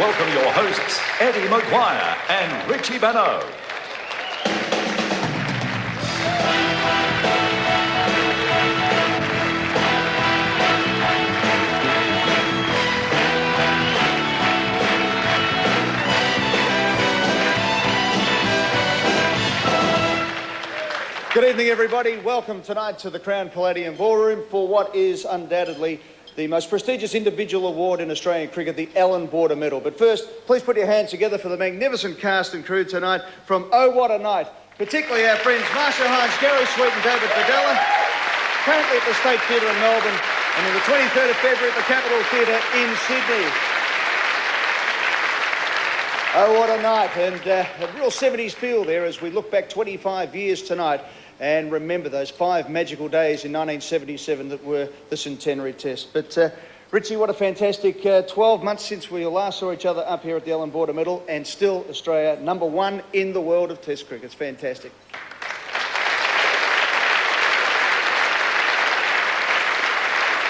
welcome your hosts, Eddie Mcguire and Richie Benaud. Good evening, everybody. Welcome tonight to the Crown Palladium Ballroom for what is undoubtedly the most prestigious individual award in Australian cricket, the Allan Border Medal. But first, please put your hands together for the magnificent cast and crew tonight from Oh What a Night, particularly our friends Marsha Hines, Gary Sweet and David Badella, currently at the State Theatre in Melbourne, and on the 23rd of February at the Capitol Theatre in Sydney. Oh, what a night, and a real 70s feel there as we look back 25 years tonight and remember those 5 magical days in 1977 that were the centenary test. But Richie, what a fantastic 12 months since we last saw each other up here at the Allan Border Medal, and still Australia #1 in the world of test cricket. It's fantastic.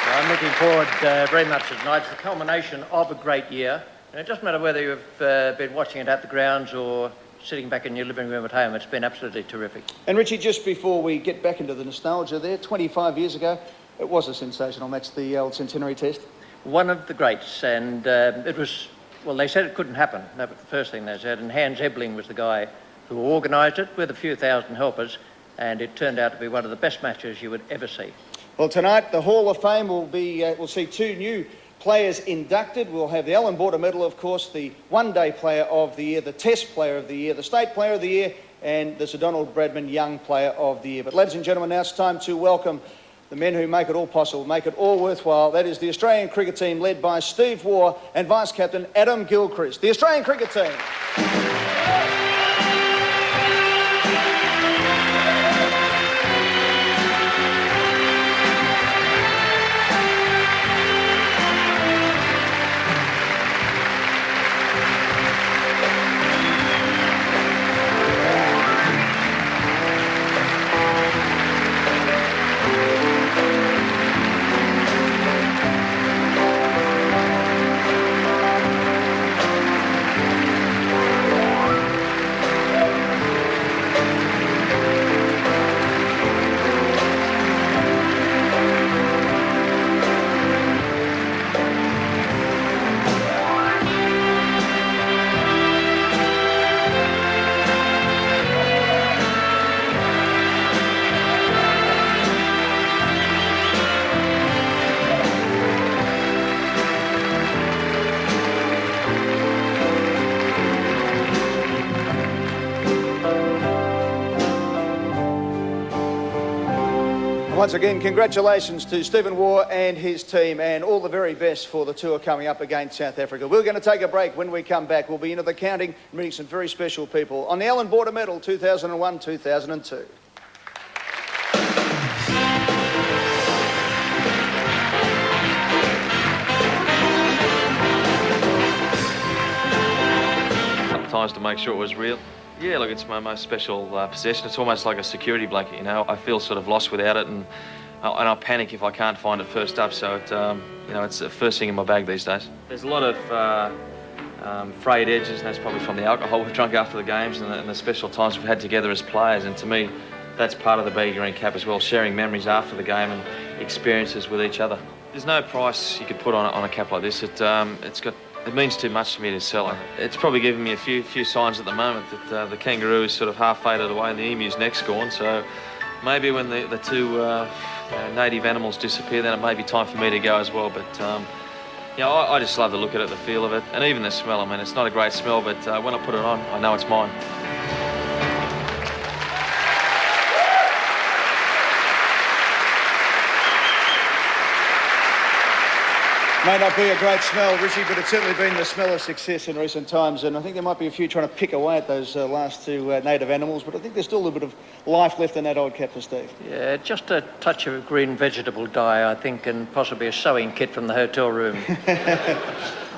I'm looking forward very much to tonight. It's the culmination of a great year. And it doesn't matter whether you've been watching it at the grounds or sitting back in your living room at home. It's been absolutely terrific. And Richie, just before we get back into the nostalgia there, 25 years ago, it was a sensational match, the old centenary test. One of the greats, and it was, well, they said it couldn't happen. That was the first thing they said, and Hans Ebling was the guy who organised it with a few thousand helpers, and it turned out to be one of the best matches you would ever see. Well, tonight, the Hall of Fame will see 2 new players inducted. We'll have the Allan Border Medal, of course, the one-day player of the year, the test player of the year, the state player of the year, and the Sir Donald Bradman Young player of the year. But ladies and gentlemen, now it's time to welcome the men who make it all possible, make it all worthwhile. That is the Australian cricket team led by Steve Waugh and Vice-Captain Adam Gilchrist. The Australian cricket team. Once again, congratulations to Stephen Waugh and his team, and all the very best for the tour coming up against South Africa. We're going to take a break. When we come back, we'll be into the counting, meeting some very special people on the Allan Border Medal 2001-2002. Times to make sure it was real. Yeah, look, it's my most special possession. It's almost like a security blanket, you know. I feel sort of lost without it, and I panic if I can't find it first up. So it's the first thing in my bag these days. There's a lot of frayed edges, and that's probably from the alcohol we've drunk after the games and the special times we've had together as players. And to me, that's part of the baggy green cap as well, sharing memories after the game and experiences with each other. There's no price you could put on a cap like this. It means too much to me to sell it. It's probably giving me a few signs at the moment that the kangaroo is sort of half faded away and the emu's neck's gone. So maybe when the 2 native animals disappear, then it may be time for me to go as well. But I just love the look at it, the feel of it, and even the smell. I mean, it's not a great smell, but when I put it on, I know it's mine. May not be a great smell, Richie, but it's certainly been the smell of success in recent times, and I think there might be a few trying to pick away at those last 2 native animals, but I think there's still a little bit of life left in that old cap for Steve. Yeah, just a touch of green vegetable dye, I think, and possibly a sewing kit from the hotel room.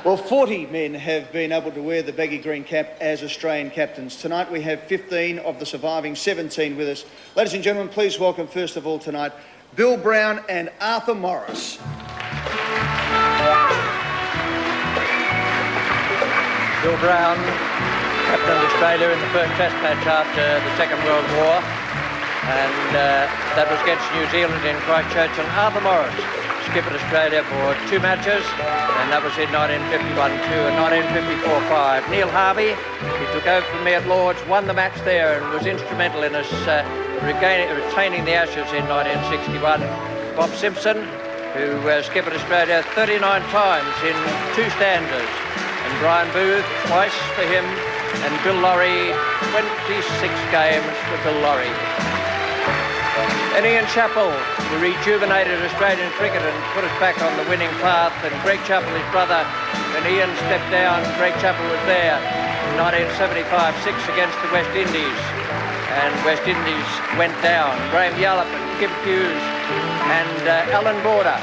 Well, 40 men have been able to wear the baggy green cap as Australian captains. Tonight we have 15 of the surviving 17 with us. Ladies and gentlemen, please welcome first of all tonight Bill Brown and Arthur Morris. Bill Brown captained Australia in the first Test match after the Second World War, and that was against New Zealand in Christchurch, and Arthur Morris skippered Australia for 2 matches, and that was in 1951-2 and 1954-5. Neil Harvey, who took over from me at Lord's, won the match there and was instrumental in us retaining the Ashes in 1961. Bob Simpson, who skippered Australia 39 times in 2 stanzas, and Brian Booth twice for him, and Bill Laurie, 26 games for Bill Laurie. And Ian Chappell, who rejuvenated Australian cricket and put us back on the winning path, and Greg Chappell, his brother. When Ian stepped down, Greg Chappell was there in 1975-6 against the West Indies, and West Indies went down. Graham Yallop and Kim Hughes and Allan Border.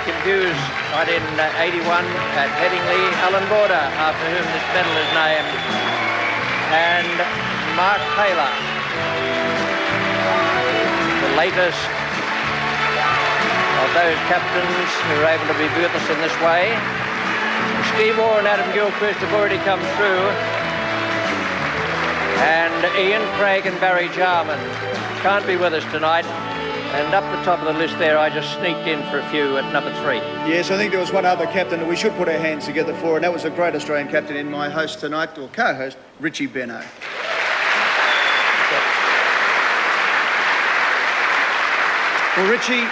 Kim Hughes, 1981 at Headingley. Allan Border, after whom this medal is named. And Mark Taylor, the latest of those captains who are able to be with us in this way. Steve Waugh and Adam Gilchrist have already come through. And Ian Craig and Barry Jarman can't be with us tonight. And up the top of the list there, I just sneaked in for a few at number 3. Yes, I think there was one other captain that we should put our hands together for, and that was a great Australian captain in my host tonight, or co-host, Richie Benaud. Well, Richie,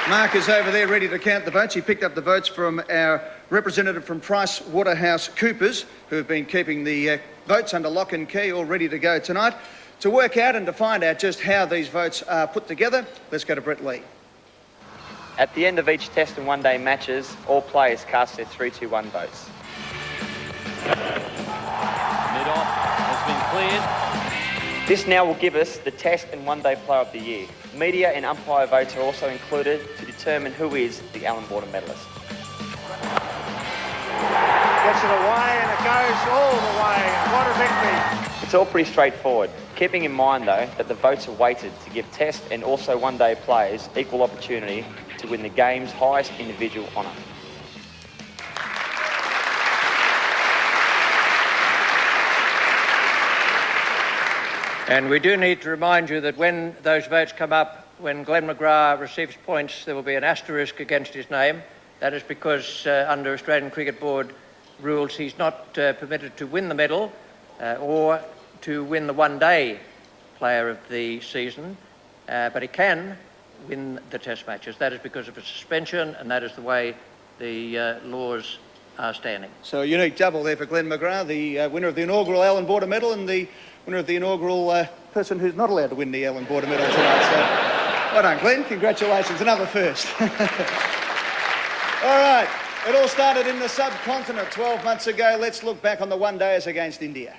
Mark is over there ready to count the votes. He picked up the votes from our representative from PricewaterhouseCoopers, who have been keeping the votes under lock and key, all ready to go tonight. To work out and to find out just how these votes are put together, let's go to Brett Lee. At the end of each Test and one-day matches, all players cast their 3-2-1 votes. Mid-off has been cleared. This now will give us the Test and one-day player of the year. Media and umpire votes are also included to determine who is the Allan Border medalist. Gets it away and it goes all the way. What a victory. It's all pretty straightforward, keeping in mind though that the votes are weighted to give Test and also one-day players equal opportunity to win the game's highest individual honour. And we do need to remind you that when those votes come up, when Glenn Mcguire receives points, there will be an asterisk against his name. That is because under Australian Cricket Board rules, he's not permitted to win the medal or to win the one-day player of the season, but he can win the Test matches. That is because of a suspension, and that is the way the laws are standing. So a unique double there for Glenn Mcguire, the winner of the inaugural Allan Border medal and the winner of the inaugural person who's not allowed to win the Allan Border medal tonight. So well done, Glenn. Congratulations. Another first. All right. It all started in the subcontinent 12 months ago. Let's look back on the one-dayers against India.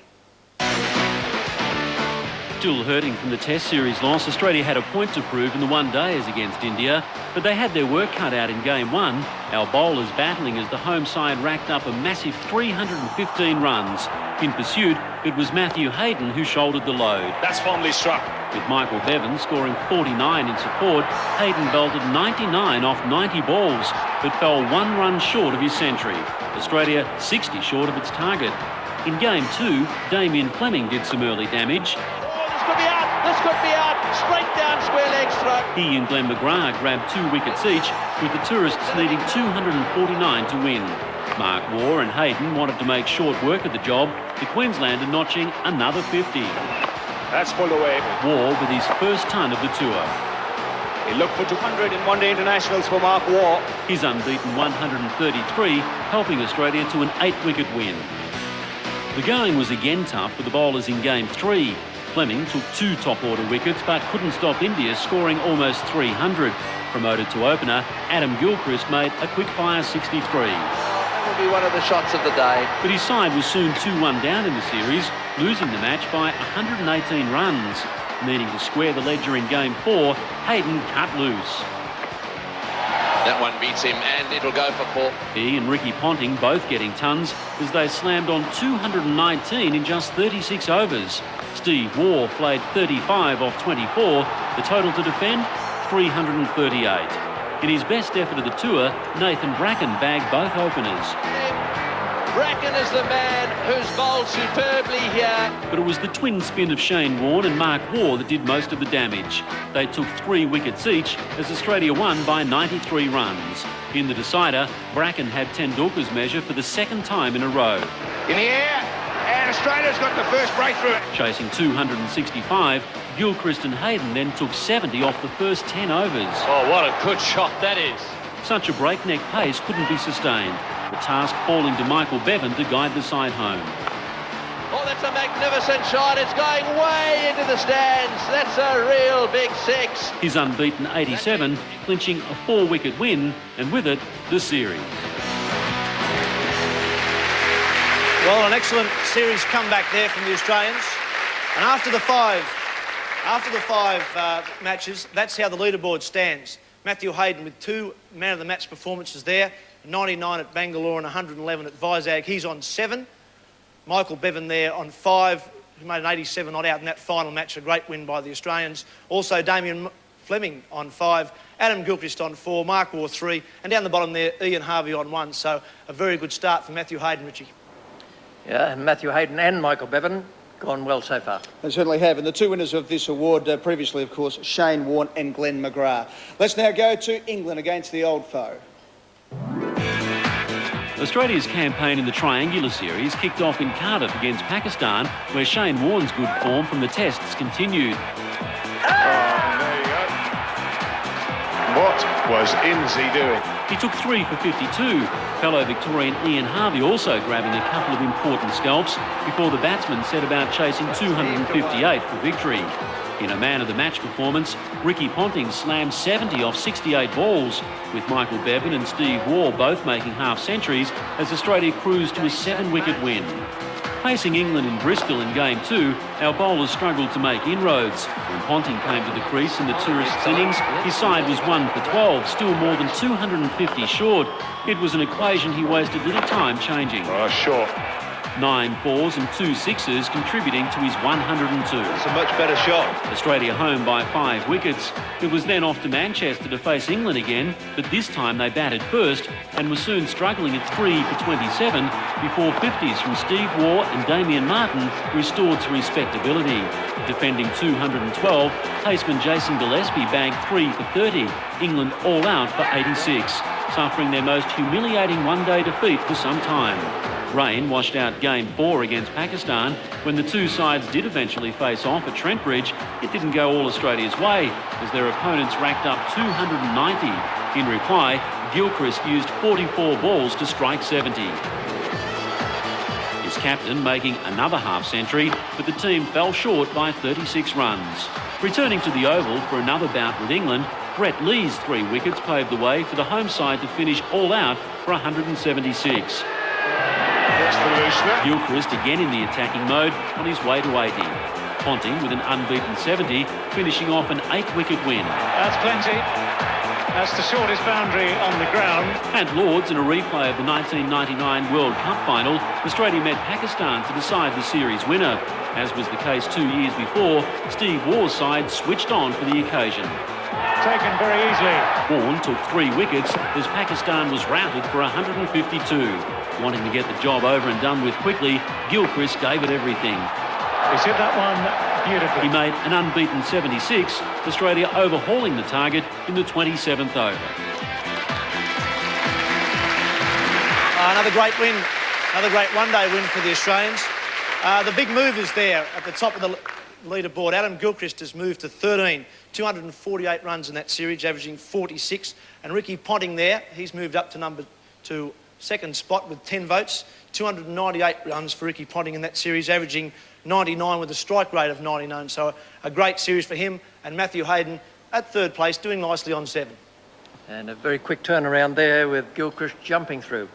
Still hurting from the Test series loss, Australia had a point to prove in the one-dayers against India, but they had their work cut out in Game 1. Our bowlers battling as the home side racked up a massive 315 runs. In pursuit, it was Matthew Hayden who shouldered the load. That's fondly struck. With Michael Bevan scoring 49 in support, Hayden belted 99 off 90 balls, but fell 1 run short of his century. Australia 60 short of its target. In Game 2, Damien Fleming did some early damage. This could be out. Straight down square leg stroke. He and Glenn Mcguire grabbed 2 wickets each, with the tourists needing 249 to win. Mark Waugh and Hayden wanted to make short work of the job, the Queenslander notching another 50. That's pulled away. Waugh with his first ton of the tour. He looked for 200 in one-day internationals for Mark Waugh. His unbeaten 133 helping Australia to an 8-wicket win. The going was again tough for the bowlers in Game 3. Fleming took 2 top-order wickets but couldn't stop India scoring almost 300. Promoted to opener, Adam Gilchrist made a quick-fire 63. That will be one of the shots of the day. But his side was soon 2-1 down in the series, losing the match by 118 runs. Needing to square the ledger in Game 4, Hayden cut loose. That one beats him, and it'll go for 4. He and Ricky Ponting both getting tons as they slammed on 219 in just 36 overs. Steve Waugh flayed 35 off 24. The total to defend, 338. In his best effort of the tour, Nathan Bracken bagged both openers. Bracken is the man who's bowled superbly here. But it was the twin spin of Shane Warne and Mark Waugh that did most of the damage. They took 3 wickets each as Australia won by 93 runs. In the decider, Bracken had Tendulkar's measure for the second time in a row. In the air, and Australia's got the first breakthrough. Chasing 265, Gilchrist and Hayden then took 70 off the first 10 overs. Oh, what a good shot that is. Such a breakneck pace couldn't be sustained. The task falling to Michael Bevan to guide the side home. Oh, that's a magnificent shot. It's going way into the stands. That's a real big 6. His unbeaten 87, clinching a 4-wicket win, and with it, the series. Well, an excellent series comeback there from the Australians. And after the five matches, that's how the leaderboard stands. Matthew Hayden with 2 man-of-the-match performances there, 99 at Bangalore and 111 at Vizag. He's on 7. Michael Bevan there on 5, who made an 87 not out in that final match, a great win by the Australians. Also Damien Fleming on 5, Adam Gilchrist on 4, Mark Waugh 3, and down the bottom there, Ian Harvey on 1. So a very good start for Matthew Hayden, Richie. Yeah, and Matthew Hayden and Michael Bevan gone well so far. They certainly have. And the 2 winners of this award previously, of course, Shane Warne and Glenn Mcguire. Let's now go to England against the old foe. Australia's campaign in the Triangular Series kicked off in Cardiff against Pakistan, where Shane Warne's good form from the tests continued. There you go. What was Inzi doing? He took 3 for 52. Fellow Victorian Ian Harvey also grabbing a couple of important scalps before the batsman set about chasing 258 for victory. In a man-of-the-match performance, Ricky Ponting slammed 70 off 68 balls, with Michael Bevan and Steve Waugh both making half-centuries as Australia cruised to a 7-wicket win. Facing England in Bristol in Game 2, our bowlers struggled to make inroads. When Ponting came to the crease in the tourists' innings, his side was 1 for 12, still more than 250 short. It was an equation he wasted little time changing. Oh, short. 9 4s and 2 6s contributing to his 102. It's a much better shot. Australia home by 5 wickets. It was then off to Manchester to face England again, but this time they batted first and were soon struggling at 3 for 27 before 50s from Steve Waugh and Damien Martin restored to respectability. Defending 212, paceman Jason Gillespie bagged 3 for 30. England all out for 86, suffering their most humiliating one-day defeat for some time. Rain washed out Game 4 against Pakistan. When the two sides did eventually face off at Trent Bridge, it didn't go all Australia's way, as their opponents racked up 290. In reply, Gilchrist used 44 balls to strike 70. His captain making another half-century, but the team fell short by 36 runs. Returning to the Oval for another bout with England, Brett Lee's 3 wickets paved the way for the home side to finish all out for 176. Gilchrist again in the attacking mode on his way to 80. Ponting with an unbeaten 70, finishing off an 8-wicket win. That's plenty. That's the shortest boundary on the ground. At Lords, in a replay of the 1999 World Cup final, Australia met Pakistan to decide the series winner. As was the case 2 years before, Steve Waugh's side switched on for the occasion. Taken very easily. Warne took 3 wickets as Pakistan was routed for 152. Wanting to get the job over and done with quickly, Gilchrist gave it everything. He's hit that one beautifully. He made an unbeaten 76, Australia overhauling the target in the 27th over. Another great win, another great one-day win for the Australians. The big movers there at the top of the leaderboard. Adam Gilchrist has moved to 13, 248 runs in that series, averaging 46. And Ricky Ponting there, he's moved up to second spot with 10 votes, 298 runs for Ricky Ponting in that series, averaging 99 with a strike rate of 99. So a great series for him. And Matthew Hayden at 3rd place, doing nicely on 7. And a very quick turnaround there with Gilchrist jumping through.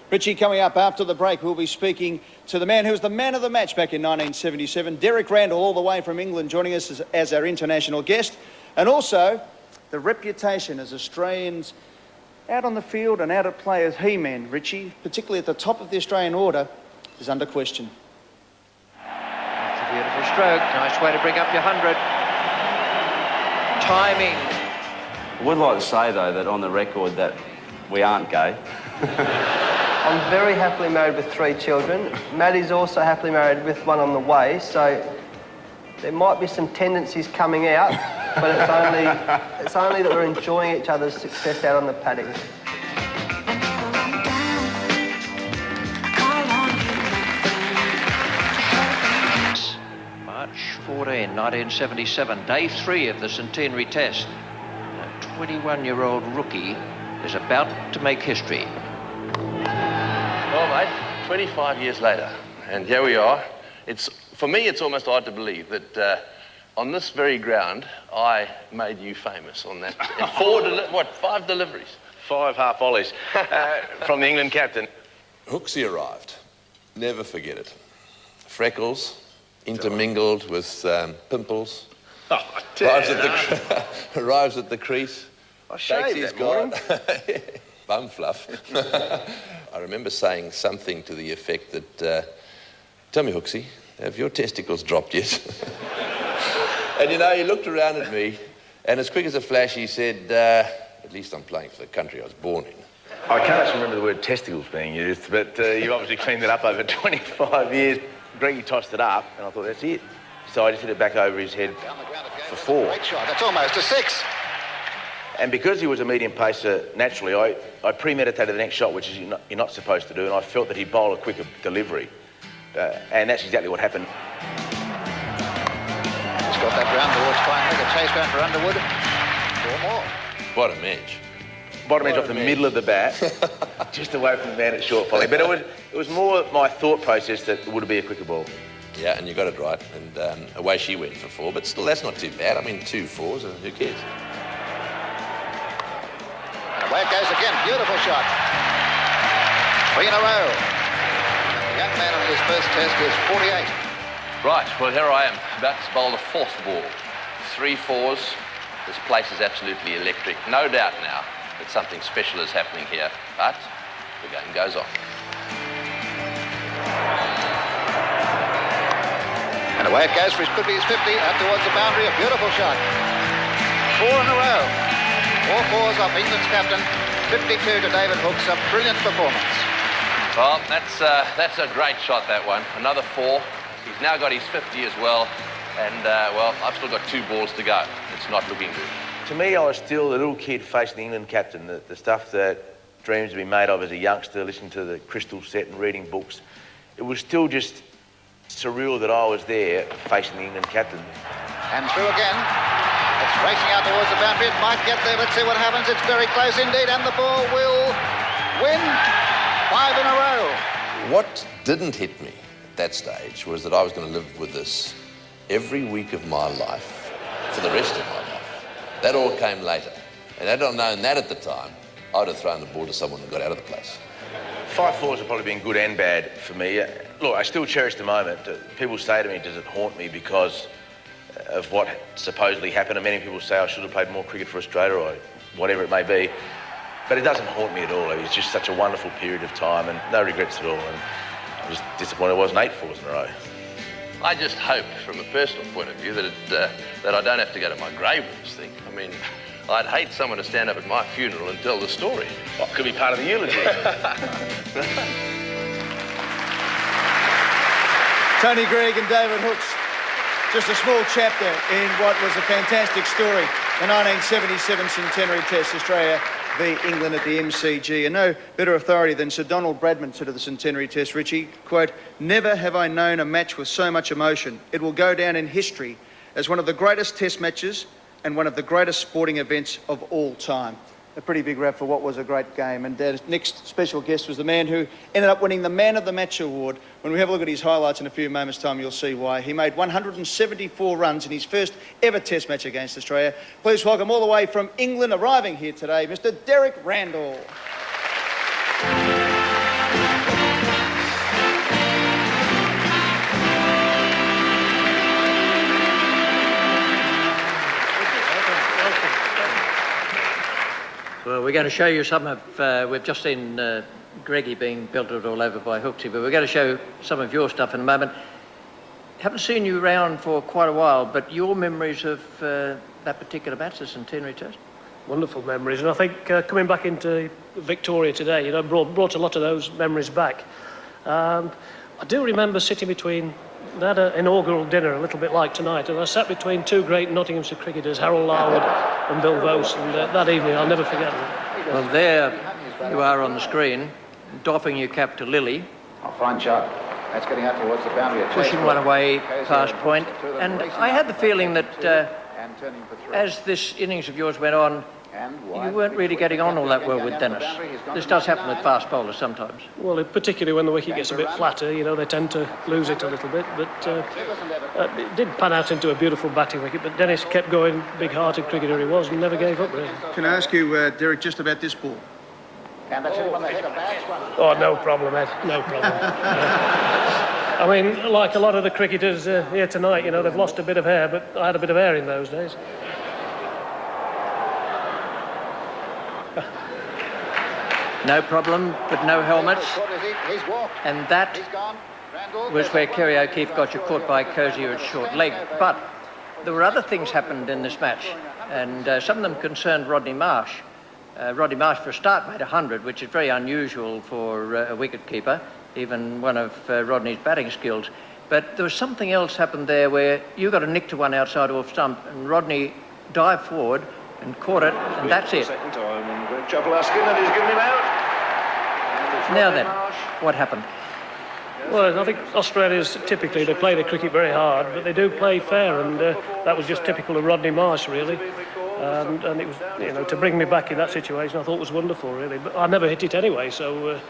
Richie, coming up after the break, we'll be speaking to the man who was the man of the match back in 1977, Derek Randall, all the way from England, joining us as our international guest. And also the reputation as Australians out on the field and out at play as he-men, Richie, particularly at the top of the Australian order, is under question. That's a beautiful stroke. Nice way to bring up your 100. Timing. I would like to say, though, that on the record that we aren't gay. I'm very happily married with 3 children. Maddie's also happily married with one on the way, so there might be some tendencies coming out, but it's only that we're enjoying each other's success out on the paddock. March 14, 1977, day 3 of the centenary test. A 21-year-old rookie is about to make history. Well, mate, 25 years later, and here we are. For me, it's almost hard to believe that on this very ground, I made you famous on that. In 5 deliveries? 5 half volleys from the England captain. Hooksy arrived. Never forget it. Freckles, intermingled with pimples. Oh, arrives at the crease. I shaved that morning. Bum fluff. I remember saying something to the effect that, tell me, Hooksy, have your testicles dropped yet? And, you know, he looked around at me, and as quick as a flash, he said, at least I'm playing for the country I was born in. I can't actually remember the word testicles being used, but you obviously cleaned it up over 25 years. Greggy tossed it up, and I thought, that's it. So I just hit it back over his head for 4. Great shot. That's almost a 6. And because he was a medium pacer, naturally, I premeditated the next shot, which is you're not supposed to do, and I felt that he'd bowl a quicker delivery. And that's exactly what happened. He's got that round towards finally. The chase round for Underwood. 4 more. What a match. Bottom edge off the middle of the bat, just away from the man at short volley. But it was more my thought process that it would be a quicker ball. Yeah, and you got it right. And away she went for 4, but still, that's not too bad. I mean, 2 4s, and who cares? And away it goes again. Beautiful shot. 3 in a row. The young man on his first test is 48. Right, well, here I am, about to bowl the 4th ball. 3 4s. This place is absolutely electric. No doubt now that something special is happening here, but the game goes on. And away it goes for his could be his 50, out towards the boundary. A beautiful shot. 4 in a row. 4 4s off England's captain. 52 to David Hooks. A brilliant performance. Well, that's a great shot, that one. Another 4. He's now got his 50 as well. And, well, I've still got 2 balls to go. It's not looking good. To me, I was still a little kid facing the England captain, the stuff that dreams have been made of as a youngster, listening to the Crystal set and reading books. It was still just surreal that I was there facing the England captain. And through again. It's racing out towards the boundary. It might get there. Let's see what happens. It's very close indeed. And the ball will win 5 in a row. What didn't hit me at that stage was that I was going to live with this every week of my life for the rest of my life. That all came later. And had I known that at the time, I would have thrown the ball to someone and got out of the place. 5 4s have probably been good and bad for me. Look, I still cherish the moment. People say to me, does it haunt me because of what supposedly happened? And many people say I should have played more cricket for Australia or whatever it may be. But it doesn't haunt me at all. It was just such a wonderful period of time and no regrets at all. And I was disappointed it wasn't 8 4s in a row. I just hope, from a personal point of view, that that I don't have to go to my grave with this thing. I mean, I'd hate someone to stand up at my funeral and tell the story. Well, it could be part of the eulogy. Tony Greig and David Hooks. Just a small chapter in what was a fantastic story. The 1977 Centenary Test, Australia v England at the MCG. And no better authority than Sir Donald Bradman said of the Centenary Test, Richie, quote, "Never have I known a match with so much emotion. It will go down in history as one of the greatest test matches and one of the greatest sporting events of all time." A pretty big rap for what was a great game. And our next special guest was the man who ended up winning the Man of the Match award. When we have a look at his highlights in a few moments' time, you'll see why. He made 174 runs in his first ever test match against Australia. Please welcome all the way from England, arriving here today, Mr. Derek Randall. Well, we're going to show you some of, we've just seen Greggy being belted all over by Hooksy, but we're going to show some of your stuff in a moment. Haven't seen you around for quite a while, but your memories of that particular match, the Centenary Test? wonderful memories. And I think coming back into Victoria today, you know, brought a lot of those memories back. I do remember sitting between, they had an inaugural dinner, a little bit like tonight, and I sat between two great Nottinghamshire cricketers, Harold Larwood and Bill Vose, and that evening I'll never forget it. Well, there you are on the screen, doffing your cap to Lily. A fine shot. That's getting out towards the boundary. Pushing one away past point. And I had the feeling that as this innings of yours went on, you weren't really getting on all that well with Dennis. This does happen with fast bowlers sometimes. Well, particularly when the wicket gets a bit flatter, you know, they tend to lose it a little bit. But it did pan out into a beautiful batting wicket, but Dennis kept going, big-hearted cricketer he was, and never gave up, really. Can I ask you, Derek, just about this ball? Oh, no problem, Ed, no problem. I mean, like a lot of the cricketers here tonight, you know, they've lost a bit of hair, but I had a bit of hair in those days. No problem, but no helmets. And that was where Kerry O'Keefe got you caught by Cozier at short leg. But there were other things happened in this match, and some of them concerned Rodney Marsh. Rodney Marsh, for a start, made 100, which is very unusual for a wicket-keeper, even one of Rodney's batting skills. But there was something else happened there where you got a nick to one outside off stump, and Rodney dived forward and caught it, and that's it. Second time, and Greg Chapelaskin, and he's given him out. Now then, what happened? Well, I think Australia's typically, they play the cricket very hard, but they do play fair, and that was just typical of Rodney Marsh, really. And it was, you know, to bring me back in that situation, I thought was wonderful, really. But I never hit it anyway, so...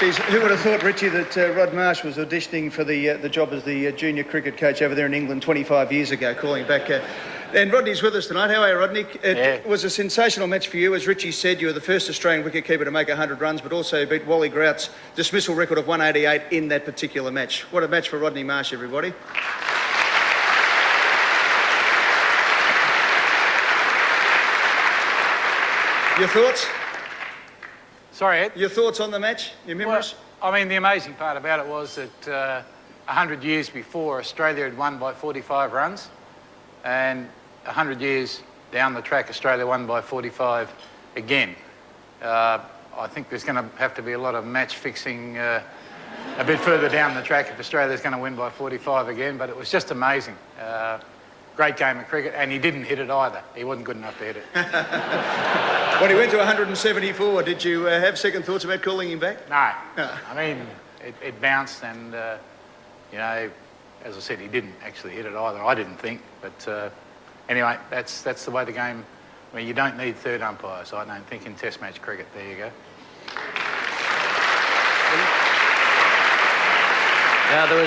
Geez, who would have thought, Richie, that Rod Marsh was auditioning for the job as the junior cricket coach over there in England 25 years ago, calling back... And Rodney's with us tonight. How are you, Rodney? It was a sensational match for you. As Richie said, you were the first Australian wicketkeeper to make 100 runs, but also beat Wally Grout's dismissal record of 188 in that particular match. What a match for Rodney Marsh, everybody. Your thoughts? Sorry, Ed? Your thoughts on the match? Your memories? Well, I mean, the amazing part about it was that 100 years before, Australia had won by 45 runs. And 100 years down the track, Australia won by 45 again. I think there's going to have to be a lot of match fixing a bit further down the track if Australia's going to win by 45 again, but it was just amazing. Great game of cricket, and he didn't hit it either. He wasn't good enough to hit it. When he went to 174, did you have second thoughts about calling him back? No. I mean, it bounced, and, you know, as I said, he didn't actually hit it either. I didn't think, but anyway, that's the way the game. I mean, you don't need third umpires, I don't think, in Test match cricket. There you go. Now there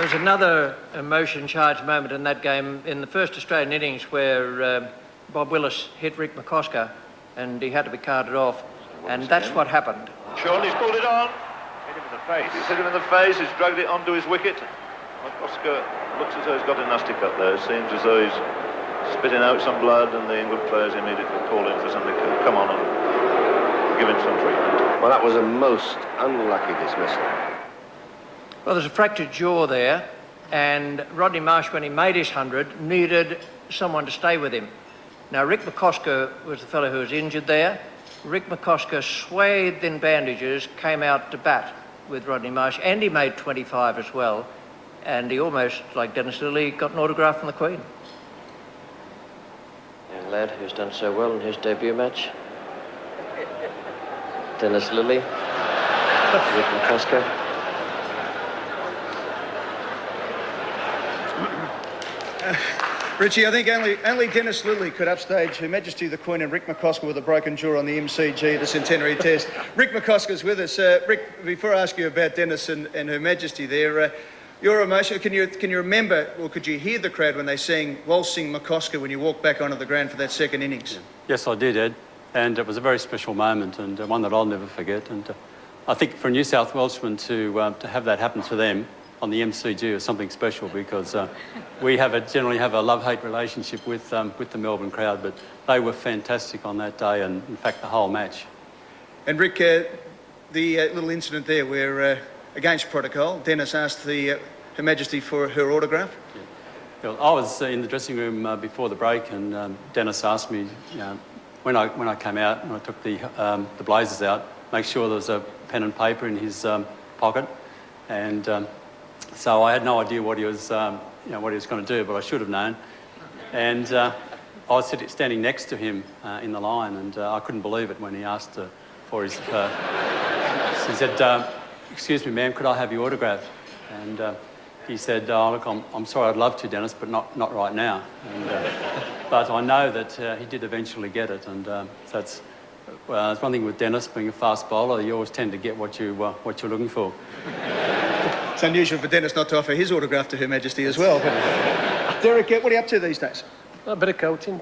was another emotion-charged moment in that game in the first Australian innings where Bob Willis hit Rick McCosker, and he had to be carted off, and that's what happened. Sean, he's pulled it on. Hit him in the face. He's hit him in the face, he's dragged it onto his wicket. McCosker looks as though he's got a nasty cut there. It seems as though he's spitting out some blood, and the England players immediately call in for somebody to come on and give him some treatment. Well, that was a most unlucky dismissal. Well, there's a fractured jaw there, and Rodney Marsh, when he made his 100, needed someone to stay with him. Now, Rick McCosker was the fellow who was injured there. Rick McCosker, swathed in bandages, came out to bat with Rodney Marsh, and he made 25 as well. And he almost, like Dennis Lillee, got an autograph from the Queen. Young lad who's done so well in his debut match. Dennis Lillee, Rick McCosker. Richie, I think only Dennis Lillee could upstage Her Majesty the Queen and Rick McCosker with a broken jaw on the MCG, the Centenary Test. Rick McCosker's with us. Rick, before I ask you about Dennis and Her Majesty there, your emotion, can you remember, or could you hear the crowd when they sang Waltzing McCosker when you walked back onto the ground for that second innings? Yes, I did, Ed, and it was a very special moment, and one that I'll never forget. And I think for a New South Welshman to have that happen to them on the MCG is something special, because we generally have a love-hate relationship with the Melbourne crowd, but they were fantastic on that day, and in fact the whole match. And Rick, the little incident there where against protocol, Dennis asked Her Majesty for her autograph. Well, I was in the dressing room before the break, and Dennis asked me, when I came out and I took the blazers out, make sure there was a pen and paper in his pocket, and so I had no idea what he was, what he was going to do, but I should have known. And I was standing next to him in the line, and I couldn't believe it when he asked for his. He said, "Excuse me, ma'am, could I have your autograph?" And he said, "Oh, look, I'm sorry, I'd love to, Dennis, but not right now." And, but I know that he did eventually get it, and that's it's one thing with Dennis being a fast bowler. You always tend to get what you're looking for. It's unusual for Dennis not to offer his autograph to Her Majesty as well. But Derek, what are you up to these days? A bit of coaching,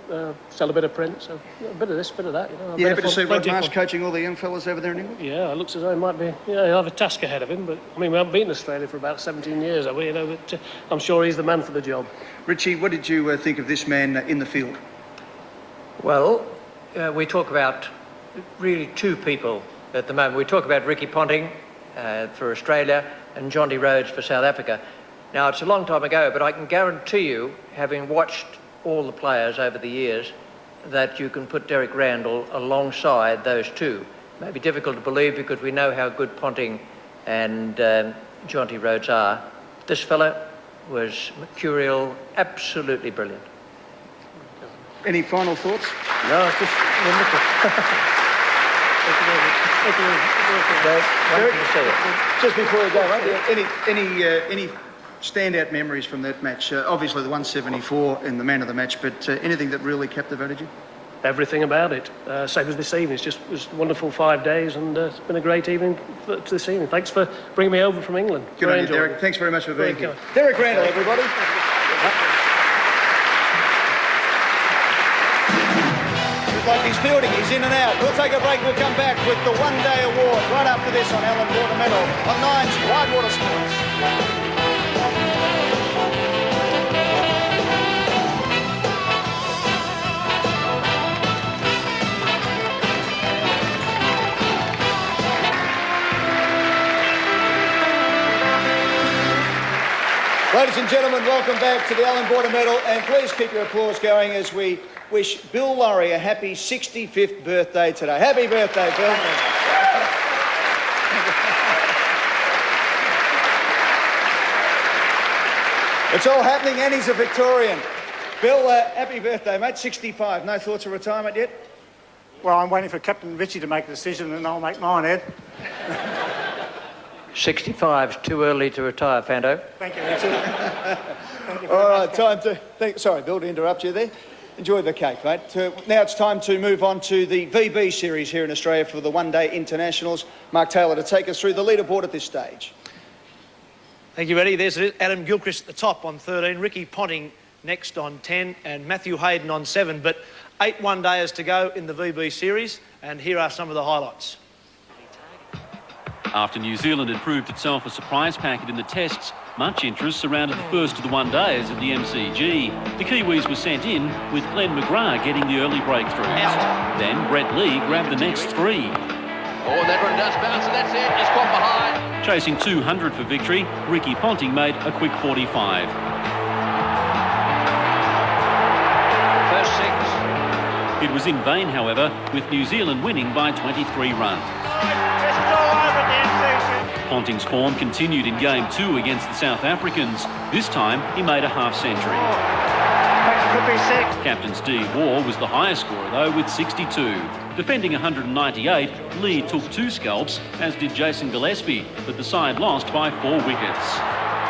sell a bit of print, so a bit of this, a bit of that. You happy to see Rod Marsh coaching all the young fellas over there in England? Yeah, it looks as though he might be. Yeah, he'll have a task ahead of him. But I mean, we haven't beaten Australia for about 17 years, have we? But I'm sure he's the man for the job. Richie, what did you think of this man in the field? Well, we talk about really two people at the moment. We talk about Ricky Ponting for Australia and Jonty Rhodes for South Africa. Now, it's a long time ago, but I can guarantee you, having watched all the players over the years, that you can put Derek Randall alongside those two. It may be difficult to believe because we know how good Ponting and Jonty Rhodes are. This fella was mercurial, absolutely brilliant. Any final thoughts? No, it's just wonderful. Just before we go, any standout memories from that match? Obviously the 174 and the man of the match, but anything that really captivated you? Everything about it. Same as this evening. It was a wonderful 5 days, and it's been a great evening this evening. Thanks for bringing me over from England. Good on you, Derek. Thanks very much for being here. Derek Randall, everybody. Like he's fielding, he's in and out. We'll take a break, we'll come back with the one-day award right after this on Allan Border Medal on Nine's Widewater Sports. Ladies and gentlemen, welcome back to the Allan Border Medal, and please keep your applause going as we wish Bill Laurie a happy 65th birthday today. Happy birthday, Bill. It's all happening, and he's a Victorian. Bill, happy birthday, mate. 65. No thoughts of retirement yet? Well, I'm waiting for Captain Richie to make a decision, and I'll make mine, Ed. 65's too early to retire, Fando. Thank you, Richie. All right, time to... Sorry, Bill, to interrupt you there. Enjoy the cake, mate. Now it's time to move on to the VB series here in Australia for the one-day internationals. Mark Taylor to take us through the leaderboard at this stage. Thank you, Eddie. There's Adam Gilchrist at the top on 13, Ricky Ponting next on 10, and Matthew Hayden on 7. But 8 one-dayers to go in the VB series, and here are some of the highlights. After New Zealand had proved itself a surprise packet in the tests, much interest surrounded the first of the one-dayers at the MCG. The Kiwis were sent in, with Mcguire getting the early breakthroughs. Then Brett Lee grabbed the next 3. Oh, that one does bounce, and that's it. It's caught behind. Chasing 200 for victory, Ricky Ponting made a quick 45. First 6. It was in vain, however, with New Zealand winning by 23 runs. Ponting's form continued in Game 2 against the South Africans. This time, he made a half-century. Could be 6. Captain Steve Waugh was the highest scorer, though, with 62. Defending 198, Lee took 2 scalps, as did Jason Gillespie, but the side lost by 4 wickets.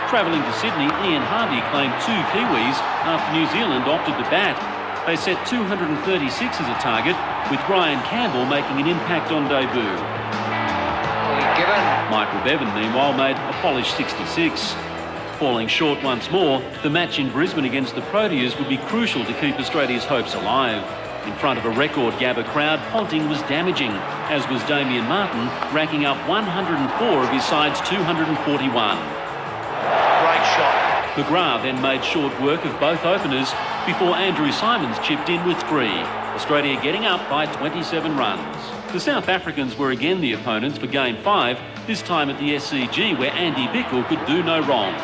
Travelling to Sydney, Ian Hardy claimed 2 Kiwis after New Zealand opted to bat. They set 236 as a target, with Brian Campbell making an impact on debut. Michael Bevan, meanwhile, made a polished 66. Falling short once more, the match in Brisbane against the Proteas would be crucial to keep Australia's hopes alive. In front of a record Gabba crowd, Ponting was damaging, as was Damien Martin, racking up 104 of his side's 241. Great shot. McGrath then made short work of both openers before Andrew Simons chipped in with 3. Australia getting up by 27 runs. The South Africans were again the opponents for Game 5, this time at the SCG where Andy Bickle could do no wrong.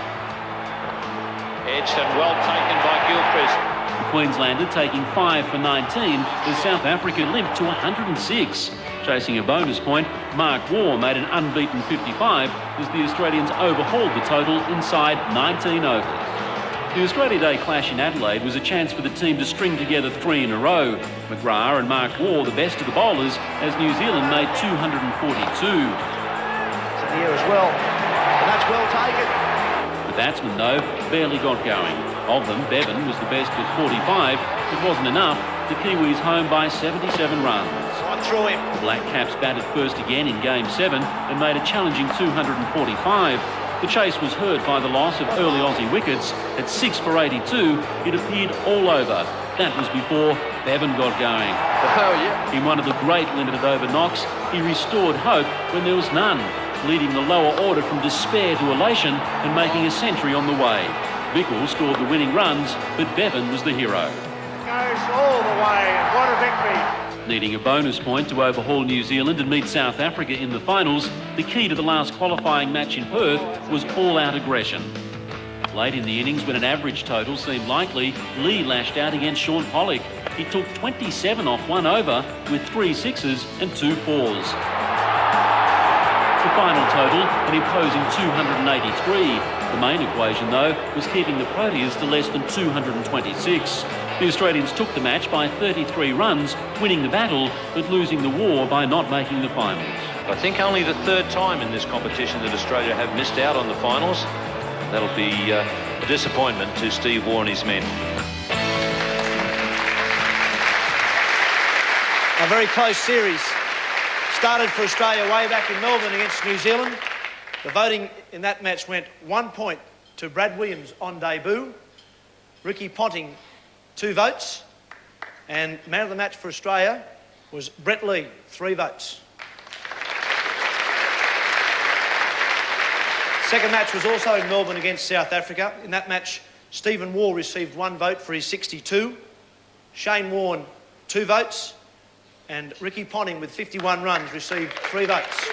Edged and well taken by Gilchrist. The Queenslander taking 5 for 19 as South Africa limped to 106. Chasing a bonus point, Mark Waugh made an unbeaten 55 as the Australians overhauled the total inside 19 overs. The Australia Day clash in Adelaide was a chance for the team to string together 3 in a row. McGrath and Mark Waugh the best of the bowlers as New Zealand made 242. It's here as well, and that's well taken. The batsmen, though, barely got going. Of them, Bevan was the best with 45. It wasn't enough. The Kiwis home by 77 runs. Right through him. The Black Caps batted first again in Game 7 and made a challenging 245. The chase was hurt by the loss of early Aussie wickets. At 6 for 82, it appeared all over. That was before Bevan got going. Oh, yeah. In one of the great limited over knocks, he restored hope when there was none, leading the lower order from despair to elation and making a century on the way. Bickle scored the winning runs, but Bevan was the hero. Goes all the way, and what a victory. Needing a bonus point to overhaul New Zealand and meet South Africa in the finals, the key to the last qualifying match in Perth was all-out aggression. Late in the innings, when an average total seemed likely, Lee lashed out against Sean Pollock. He took 27 off 1 over with 3 sixes and 2 fours. The final total, an imposing 283. The main equation, though, was keeping the Proteas to less than 226. The Australians took the match by 33 runs, winning the battle, but losing the war by not making the finals. I think only the 3rd time in this competition that Australia have missed out on the finals. That'll be a disappointment to Steve Waugh and his men. A very close series. Started for Australia way back in Melbourne against New Zealand. The voting in that match went 1 point to Brad Williams on debut. Ricky Ponting, 2 votes. And man of the match for Australia was Brett Lee, 3 votes. Second match was also in Melbourne against South Africa. In that match, Stephen Waugh received 1 vote for his 62. Shane Warne, 2 votes. And Ricky Ponting, with 51 runs, received 3 votes.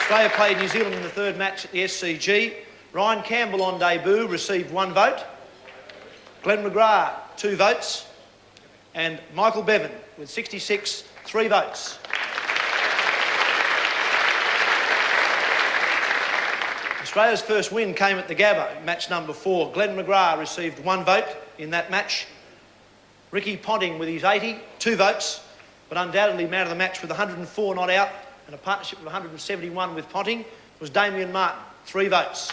Australia played New Zealand in the 3rd match at the SCG. Ryan Campbell on debut received 1 vote. Glenn McGrath, 2 votes. And Michael Bevan, with 66, 3 votes. Australia's first win came at the Gabba, match number 4. Glenn McGrath received 1 vote in that match. Ricky Ponting with his 80, 2 votes, but undoubtedly man of the match with 104 not out and a partnership of 171 with Ponting was Damien Martin, 3 votes.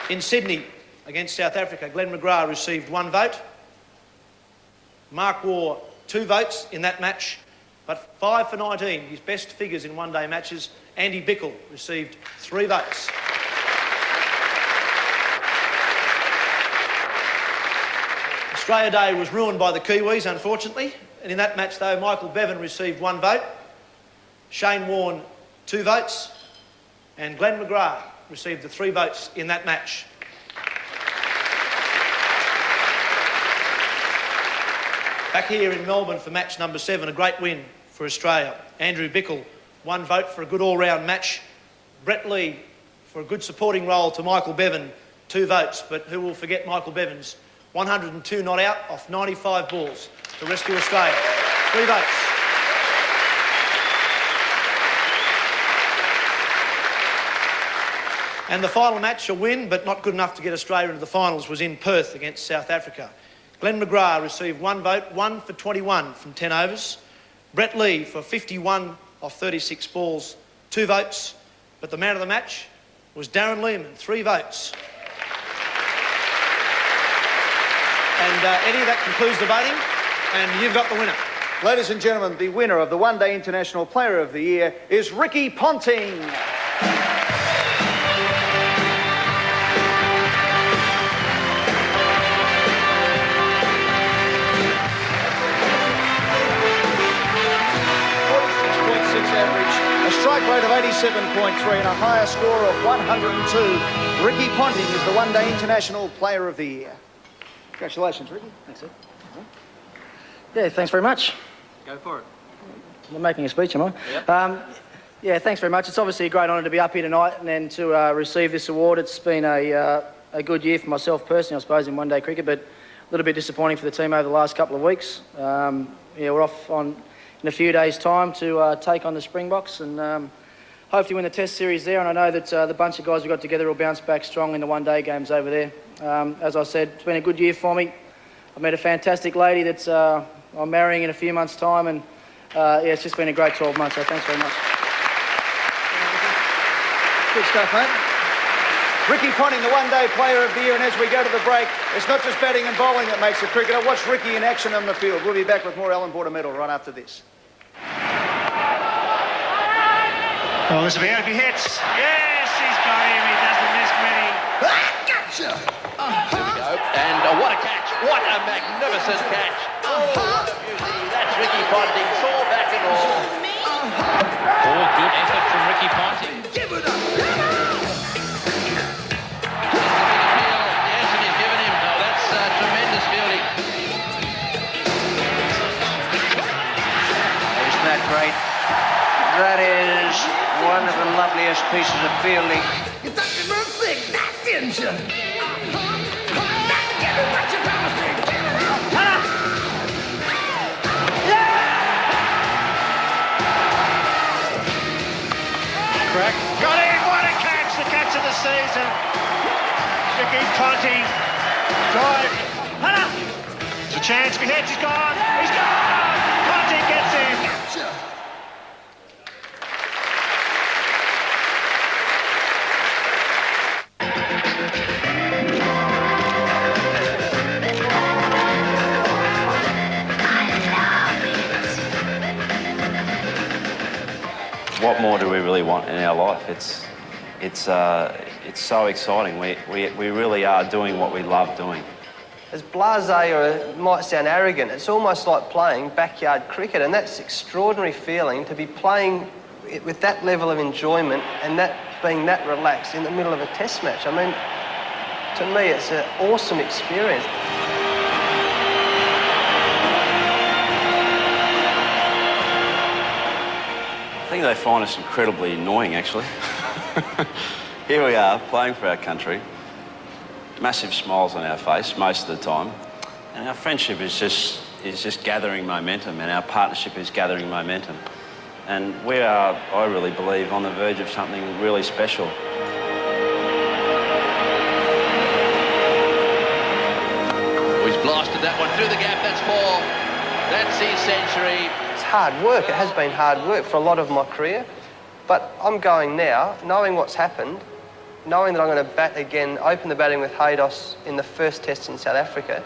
In Sydney against South Africa, Glenn McGrath received 1 vote. Mark Waugh, 2 votes in that match, but 5 for 19, his best figures in one-day matches. Andy Bickle received 3 votes. Australia Day was ruined by the Kiwis, unfortunately. And in that match, though, Michael Bevan received 1 vote. Shane Warne, 2 votes. And Glenn McGrath received the 3 votes in that match. Back here in Melbourne for match number 7, a great win for Australia. Andrew Bickle, 1 vote for a good all-round match. Brett Lee for a good supporting role to Michael Bevan, 2 votes. But who will forget Michael Bevan's 102 not out off 95 balls to rescue Australia. 3 votes. And the final match, a win, but not good enough to get Australia into the finals, was in Perth against South Africa. Glenn McGrath received 1 vote, 1 for 21 from 10 overs. Brett Lee for 51 off 36 balls, 2 votes. But the man of the match was Darren Lehman, 3 votes. And Eddie, that concludes the voting, and you've got the winner. Ladies and gentlemen, the winner of the One-Day International Player of the Year is Ricky Ponting. and a higher score of 102. Ricky Ponting is the one-day international player of the year. Congratulations, Ricky. Thanks, Ed. Yeah, thanks very much. Go for it. I'm making a speech, am I? Yep. Yeah, thanks very much. It's obviously a great honour to be up here tonight and then to receive this award. It's been a good year for myself personally, I suppose, in one-day cricket, but a little bit disappointing for the team over the last couple of weeks. Yeah, we're off in a few days' time to take on the Springboks and hopefully win the Test series there. And I know that the bunch of guys we got together will bounce back strong in the one-day games over there. As I said, it's been a good year for me. I've met a fantastic lady that I'm marrying in a few months' time, and yeah, it's just been a great 12 months, so thanks very much. Good stuff, mate. Ricky Ponting, the one-day player of the year, and as we go to the break, it's not just batting and bowling that makes a cricketer. Watch Ricky in action on the field. We'll be back with more Allan Border Medal right after this. Oh, this will be out if he hits. Yes, he's got him. He doesn't miss many. Gotcha! Here we go. And what a catch. What a magnificent catch. Oh, what a beauty. That's Ricky Ponting. Saw back and all. Oh, good effort from Ricky Ponting. Give it up. Yes, and he's given him. No, that's tremendous fielding. Isn't that great? That is one of the loveliest pieces of fielding. You thought you were sick, that didn't you? Now give me what you promised me. Crack. Got him. What a catch. The catch of the season. Ricky Ponting. Drive. It's a chance. If he hits, he's gone. He's gone. Ponting gets him. What more do we really want in our life? It's so exciting. We really are doing what we love doing. As blasé or it might sound arrogant, it's almost like playing backyard cricket, and that's extraordinary feeling to be playing it with that level of enjoyment and that being that relaxed in the middle of a test match. I mean, to me, it's an awesome experience. I think they find us incredibly annoying, actually. Here we are, playing for our country, massive smiles on our face most of the time, and our friendship is just gathering momentum, and our partnership is gathering momentum. And we are, I really believe, on the verge of something really special. Oh, he's blasted that one through the gap. That's 4. That's his century. It's hard work. It has been hard work for a lot of my career. But I'm going now, knowing what's happened, knowing that I'm going to bat again, open the batting with Haydos in the first test in South Africa.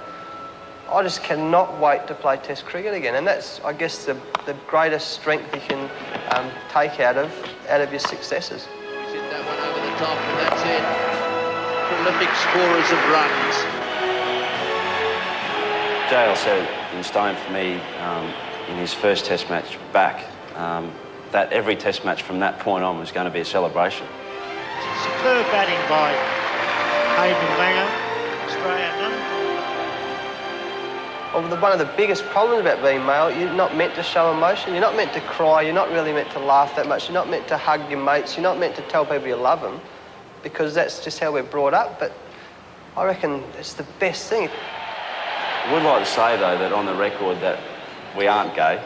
I just cannot wait to play Test cricket again, and that's, I guess, the greatest strength you can take out of your successes. He's hit that one over the top, and that's it. Prolific scorers of runs. JL set it in stone for me in his first Test match back, that every Test match from that point on was going to be a celebration. Superb batting by Hayden and Benaud. Australia done. Well, one of the biggest problems about being male, you're not meant to show emotion, you're not meant to cry, you're not really meant to laugh that much, you're not meant to hug your mates, you're not meant to tell people you love them, because that's just how we're brought up. But I reckon it's the best thing. I would like to say, though, that on the record that we aren't gay.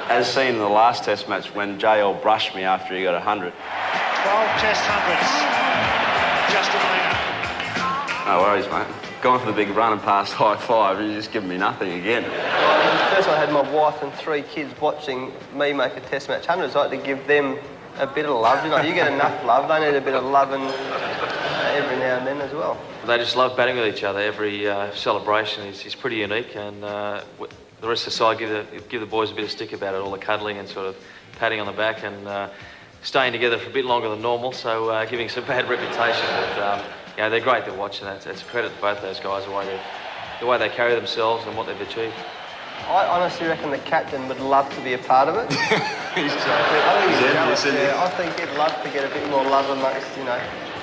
As seen in the last Test match when JL brushed me after he got 100. 12 Test hundreds. Just a minute. No worries, mate. Gone for the big run and past high five, and you're just giving me nothing again. Well, first I had my wife and 3 kids watching me make a Test match 100, so I had to give them a bit of love. You know, you get enough love, they need a bit of loving every now and then as well. They just love batting with each other. Every celebration is pretty unique, and the rest of the side give the boys a bit of stick about it, all the cuddling and sort of patting on the back and staying together for a bit longer than normal, so giving some bad reputation. But you know, they're great to watch, and it's a credit to both those guys, the way they carry themselves and what they've achieved. I honestly reckon the captain would love to be a part of it. He's jealous, yeah. I think he'd love to get a bit more love amongst,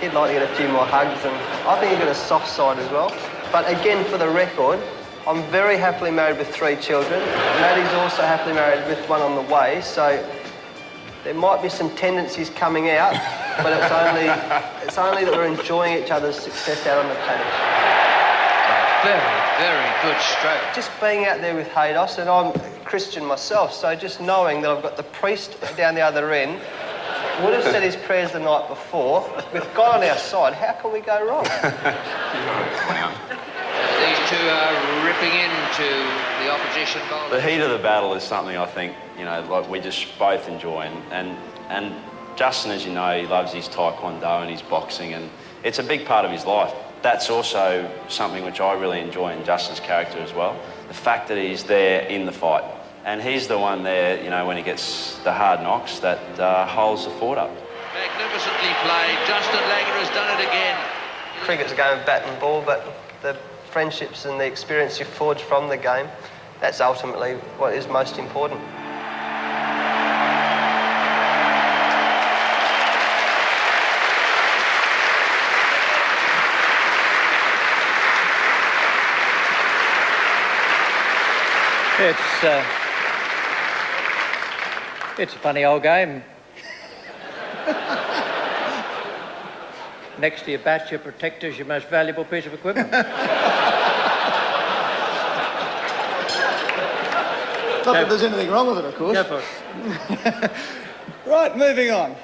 he'd like to get a few more hugs, and I think he's got a soft side as well. But again, for the record, I'm very happily married with 3 children. Maddie's also happily married with one on the way, so there might be some tendencies coming out, but it's only that we're enjoying each other's success out on the paddock. Very, very good stroke. Just being out there with Haydos, and I'm a Christian myself, so just knowing that I've got the priest down the other end, would have said his prayers the night before. With God on our side, how can we go wrong? These two are ripping into the opposition bowler. The heat of the battle is something I think, like we just both enjoy. And Justin, as you know, he loves his taekwondo and his boxing, and it's a big part of his life. That's also something which I really enjoy in Justin's character as well. The fact that he's there in the fight. And he's the one there, when he gets the hard knocks, that holds the fort up. Magnificently played. Justin Langer has done it again. Cricket's a game of bat and ball, but the friendships and the experience you forge from the game, that's ultimately what is most important. It's a funny old game. Next to your bat, your protector's your most valuable piece of equipment. Not that there's anything wrong with it, of course. Go for it. Right, moving on.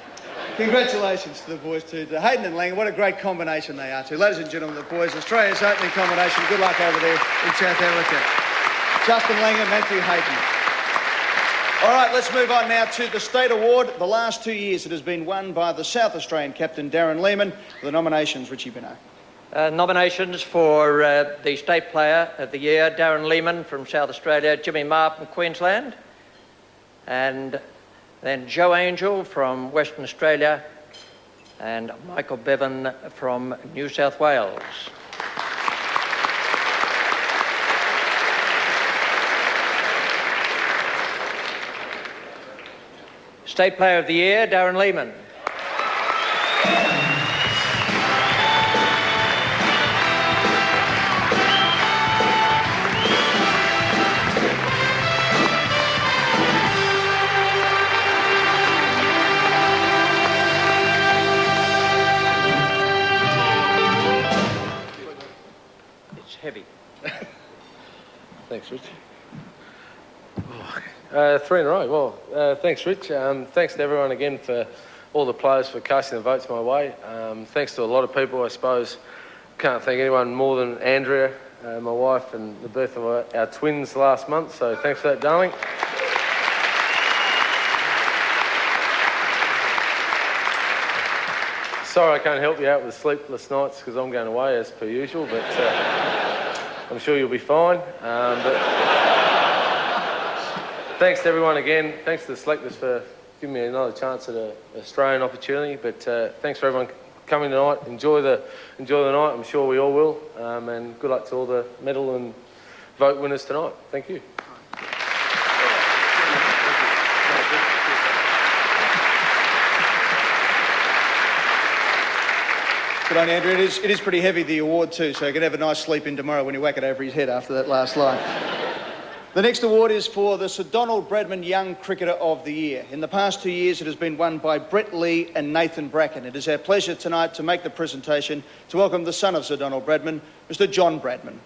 Congratulations to the boys too. To Hayden and Langer, what a great combination they are too. Ladies and gentlemen, the boys, Australia's opening combination. Good luck over there in South Africa. Justin Langer, Matthew Hayden. All right, let's move on now to the State Award. The last 2 years it has been won by the South Australian captain, Darren Lehman. The nominations, Richie Benaud. Nominations for the State Player of the Year, Darren Lehman from South Australia, Jimmy Marr from Queensland, and then Joe Angel from Western Australia, and Michael Bevan from New South Wales. State Player of the Year, Darren Lehman. It's heavy. Thanks, Rich. 3 in a row. Well, thanks, Rich. Thanks to everyone again for all the players for casting the votes my way. Thanks to a lot of people, I suppose. Can't thank anyone more than Andrea, my wife, and the birth of our twins last month. So thanks for that, darling. Sorry I can't help you out with sleepless nights because I'm going away as per usual, but I'm sure you'll be fine. Thanks to everyone again. Thanks to the selectors for giving me another chance at an Australian opportunity. But thanks for everyone coming tonight. Enjoy the night. I'm sure we all will. And good luck to all the medal and vote winners tonight. Thank you. Good on Andrew. It is pretty heavy, the award too, so you can have a nice sleep in tomorrow when you whack it over his head after that last line. The next award is for the Sir Donald Bradman Young Cricketer of the Year. In the past 2 years, it has been won by Brett Lee and Nathan Bracken. It is our pleasure tonight to make the presentation to welcome the son of Sir Donald Bradman, Mr. John Bradman.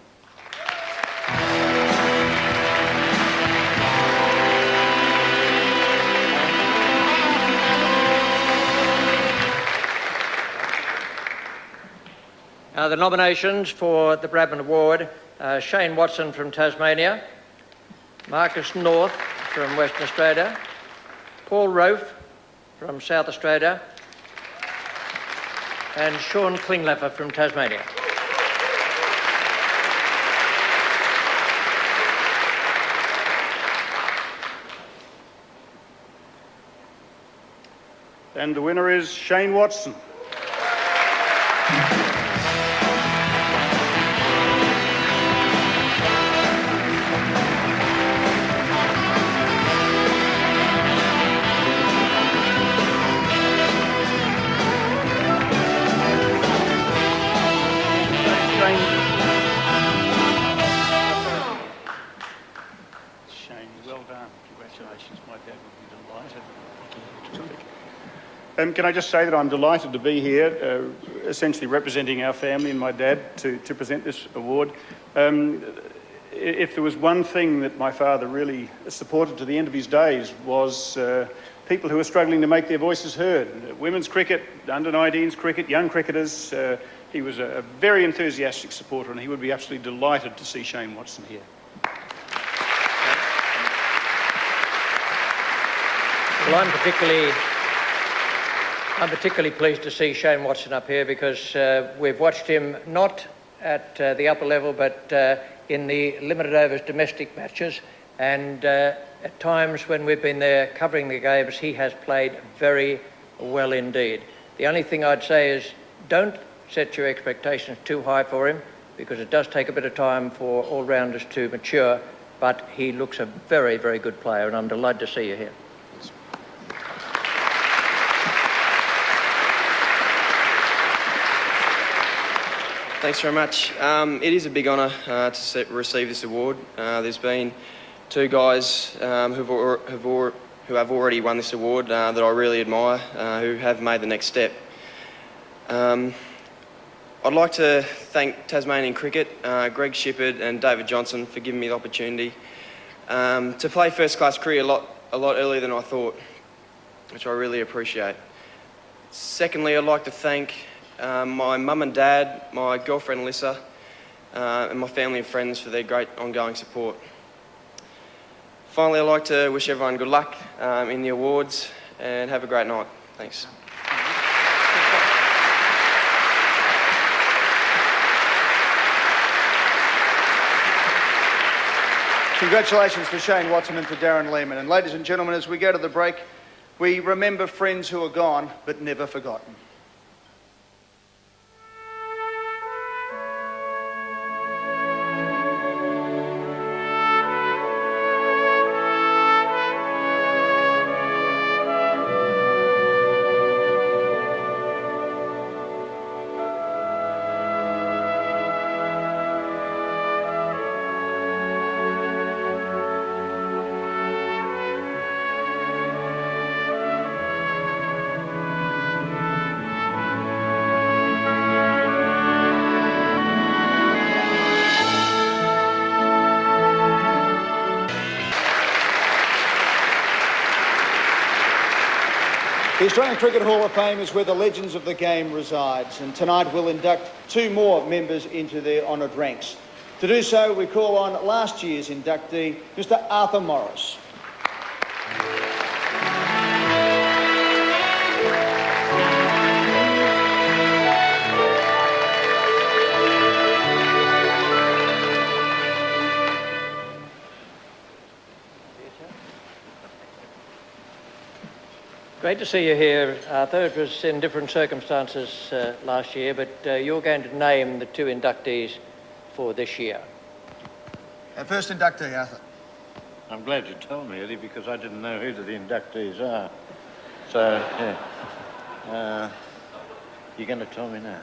The nominations for the Bradman Award, Shane Watson from Tasmania, Marcus North from Western Australia, Paul Rofe from South Australia, and Sean Klingleffer from Tasmania. And the winner is Shane Watson. Shane, well done. Congratulations. My dad would be delighted. Can I just say that I'm delighted to be here, essentially representing our family and my dad to present this award. If there was one thing that my father really supported to the end of his days was people who are struggling to make their voices heard. Women's cricket, under-19s cricket, young cricketers. He was a very enthusiastic supporter, and he would be absolutely delighted to see Shane Watson here. Well, I'm particularly pleased to see Shane Watson up here because we've watched him not at the upper level but in the limited overs domestic matches, and at times when we've been there covering the games he has played very well indeed. The only thing I'd say is don't set your expectations too high for him because it does take a bit of time for all-rounders to mature, but he looks a very, very good player and I'm delighted to see you here. Thanks very much. It is a big honour to receive this award. There's been two guys who have already won this award that I really admire, who have made the next step. I'd like to thank Tasmanian Cricket, Greg Shippard and David Johnson for giving me the opportunity to play first-class cricket a lot earlier than I thought, which I really appreciate. Secondly, I'd like to thank my mum and dad, my girlfriend Alyssa, and my family and friends for their great ongoing support. Finally, I'd like to wish everyone good luck in the awards and have a great night. Thanks. Congratulations to Shane Watson and to Darren Lehman. And ladies and gentlemen, as we go to the break, we remember friends who are gone but never forgotten. The Australian Cricket Hall of Fame is where the legends of the game resides, and tonight we'll induct two more members into their honoured ranks. To do so, we call on last year's inductee, Mr. Arthur Morris. Great to see you here, Arthur. It was in different circumstances last year, but you're going to name the two inductees for this year. Our first inductee, Arthur. I'm glad you told me, Eddie, because I didn't know who the inductees are. So, yeah. You're going to tell me now?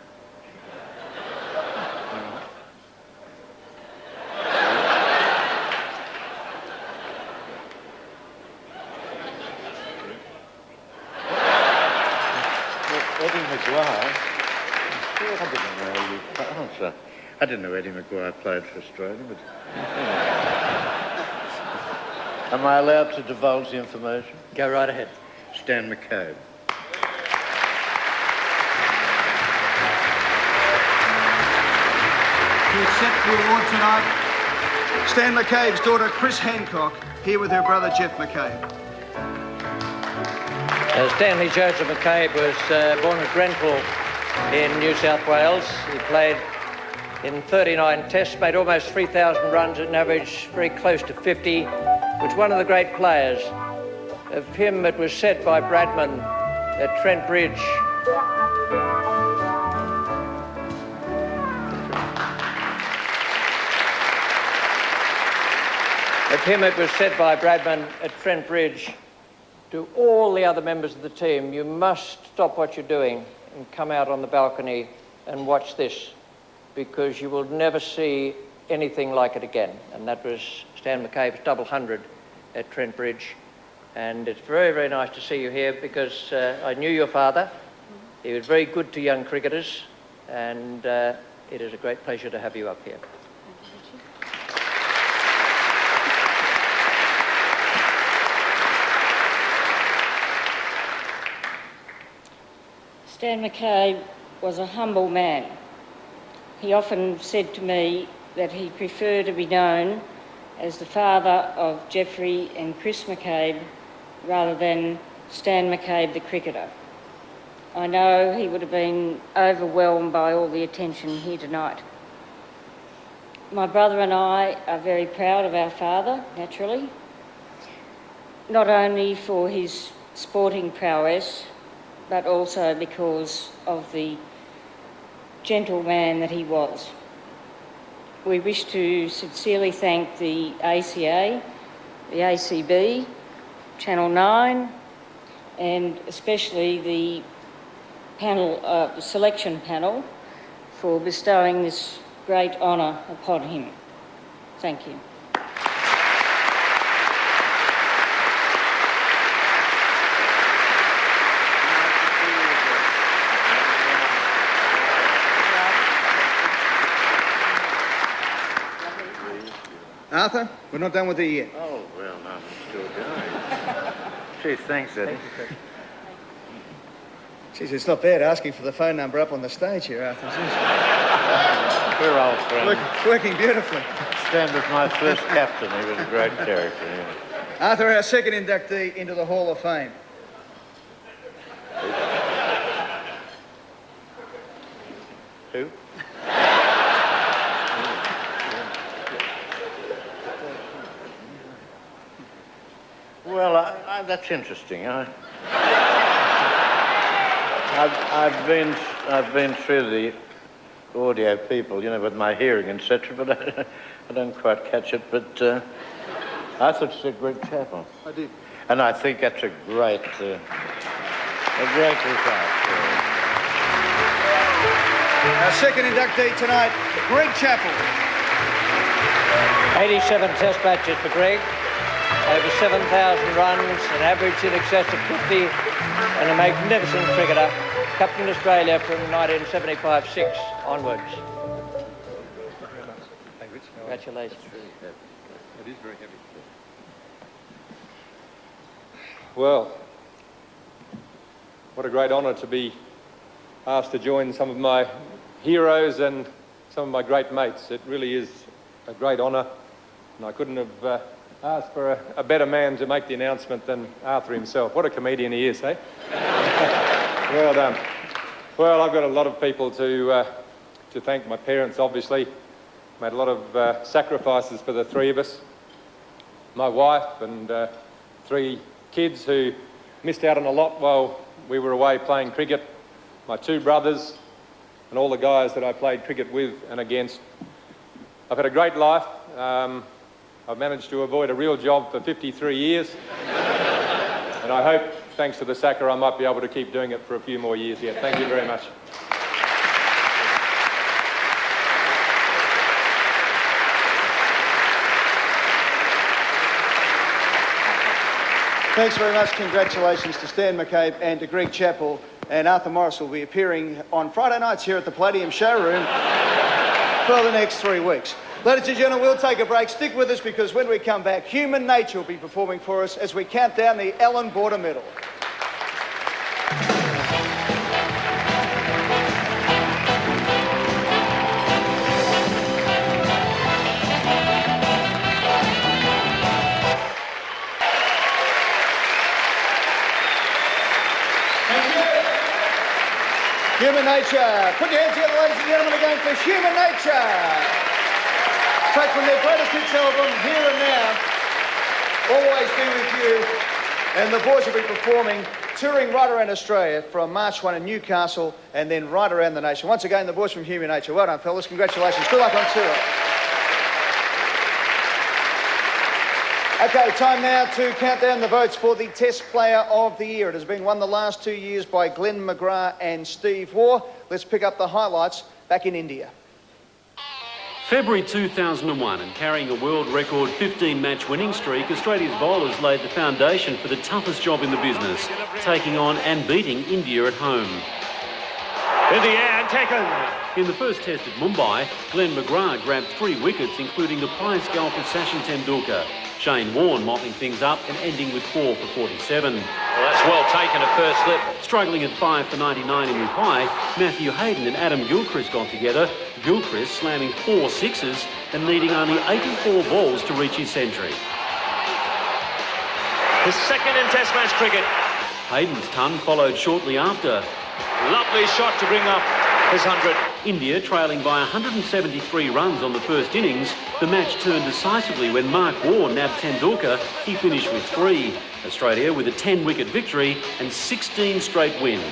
Eddie Mcguire. I didn't know Eddie Mcguire played for Australia, but... Am I allowed to divulge the information? Go right ahead. Stan McCabe. To accept the award tonight, Stan McCabe's daughter, Chris Hancock, here with her brother, Jeff McCabe. Stanley Joseph McCabe was born at Grenfell in New South Wales. He played in 39 tests, made almost 3,000 runs at an average very close to 50. Was one of the great players. Of him, it was said by Bradman at Trent Bridge. Of him, it was said by Bradman at Trent Bridge to all the other members of the team, you must stop what you're doing and come out on the balcony and watch this. because you will never see anything like it again. And that was Stan McCabe's double 100 at Trent Bridge. And it's very, very nice to see you here because I knew your father. He was very good to young cricketers, and it is a great pleasure to have you up here. Stan McCabe was a humble man. He often said to me that he preferred to be known as the father of Geoffrey and Chris McCabe rather than Stan McCabe the cricketer. I know he would have been overwhelmed by all the attention here tonight. My brother and I are very proud of our father, naturally, not only for his sporting prowess, but also because of the gentleman that he was. We wish to sincerely thank the ACA, the ACB, Channel 9, and especially the panel, selection panel for bestowing this great honour upon him. Thank you. Arthur, we're not done with you yet. Oh, well, no, I'm still going. Gee, thanks, Eddie. Jeez, it's not bad asking for the phone number up on the stage here, Arthur. We're old friends. Working beautifully. Stan was my first captain. He was a great character, yeah. Arthur, our second inductee into the Hall of Fame. Who? Well, that's interesting. I've been through the audio people, you know, with my hearing, etc. But I don't quite catch it. But I thought you said Greg Chappell. I did. And I think that's a great result. Our second inductee tonight, Greg Chappell. 87 test matches for Greg, over 7,000 runs, an average in excess of 50, and a magnificent cricketer, captain Australia from 1975-6 onwards. Congratulations. It is very heavy. Well, what a great honour to be asked to join some of my heroes and some of my great mates. It really is a great honour, and I couldn't have asked for a better man to make the announcement than Arthur himself. What a comedian he is, eh? Well done. Well, I've got a lot of people to thank. My parents, obviously, made a lot of sacrifices for the three of us. My wife and 3 kids who missed out on a lot while we were away playing cricket. My 2 brothers and all the guys that I played cricket with and against. I've had a great life. I've managed to avoid a real job for 53 years. And I hope, thanks to the Sacca, I might be able to keep doing it for a few more years yet. Thank you very much. Thanks very much. Congratulations to Stan McCabe and to Greg Chappell. And Arthur Morris will be appearing on Friday nights here at the Palladium Showroom for the next 3 weeks. Ladies and gentlemen, we'll take a break. Stick with us because when we come back, Human Nature will be performing for us as we count down the Allan Border Medal. Human Nature. Put your hands together, ladies and gentlemen, again for Human Nature. Take from their greatest hits album, Here and Now, Always Be With You. And the boys will be performing, touring right around Australia from March 1 in Newcastle and then right around the nation. Once again, the boys from Human Nature. Well done, fellas. Congratulations. Good luck on tour. Okay, time now to count down the votes for the Test Player of the Year. It has been won the last 2 years by Glenn Mcguire and Steve Waugh. Let's pick up the highlights back in India. February 2001, and carrying a world record 15-match winning streak, Australia's bowlers laid the foundation for the toughest job in the business, taking on and beating India at home. In the air and taken. In the first test at Mumbai, Glenn Mcguire grabbed 3 wickets, including the prize golf of Sachin Tendulkar. Shane Warne mopping things up and ending with 4 for 47. Well, that's well taken at first slip. Struggling at 5 for 99 in reply, Matthew Hayden and Adam Gilchrist got together, Gilchrist slamming 4 sixes and needing only 84 balls to reach his century. His second in Test match cricket. Hayden's ton followed shortly after. Lovely shot to bring up his 100. India trailing by 173 runs on the first innings. The match turned decisively when Mark Waugh nabbed Tendulkar. He finished with 3. Australia with a 10-wicket victory and 16 straight wins.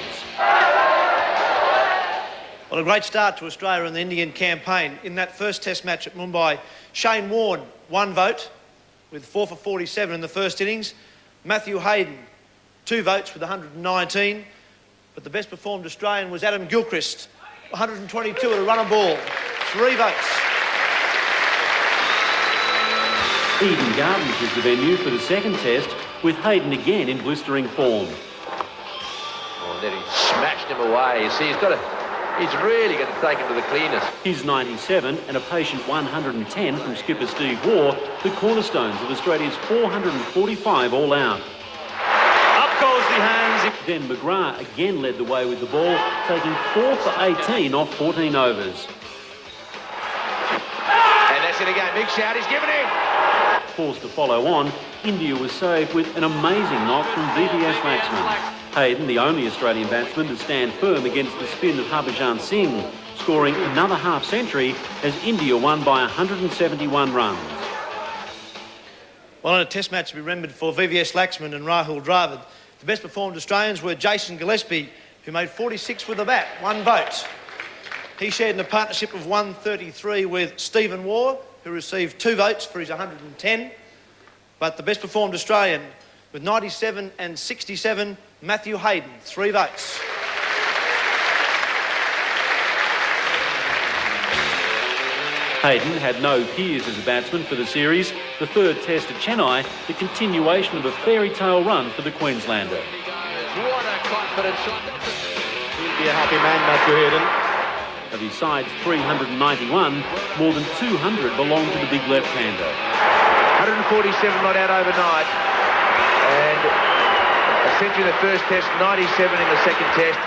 Well, a great start to Australia in the Indian campaign. In that first test match at Mumbai, Shane Warne, 1 vote with 4 for 47 in the first innings. Matthew Hayden, 2 votes with 119. But the best performed Australian was Adam Gilchrist, 122 at a run a ball, 3 votes. Eden Gardens was the venue for the second test, with Hayden again in blistering form. Oh, and then he smashed him away. You see, he's really going to take him to the cleaners. His 97 and a patient 110 from skipper Steve Waugh, the cornerstones of Australia's 445 all out. Up goes the hands. Then Mcguire again led the way with the ball, taking 4 for 18 off 14 overs. And that's it again. Big shout. He's given it. Forced to follow on, India was saved with an amazing knock from VVS Laxman. Hayden, the only Australian batsman to stand firm against the spin of Harbhajan Singh, scoring another half-century as India won by 171 runs. Well, in a test match to be remembered for VVS Laxman and Rahul Dravid, the best performed Australians were Jason Gillespie, who made 46 with the bat, 1 vote. He shared in a partnership of 133 with Stephen Waugh, who received 2 votes for his 110. But the best performed Australian, with 97 and 67, Matthew Hayden, 3 votes. Hayden had no peers as a batsman for the series. The third test at Chennai, the continuation of a fairy tale run for the Queenslander. What a confident shot. He'll be a happy man, Matthew Hayden. Of his side's 391, more than 200 belong to the big left-hander. 147 not out overnight. And a century in the first test, 97 in the second test.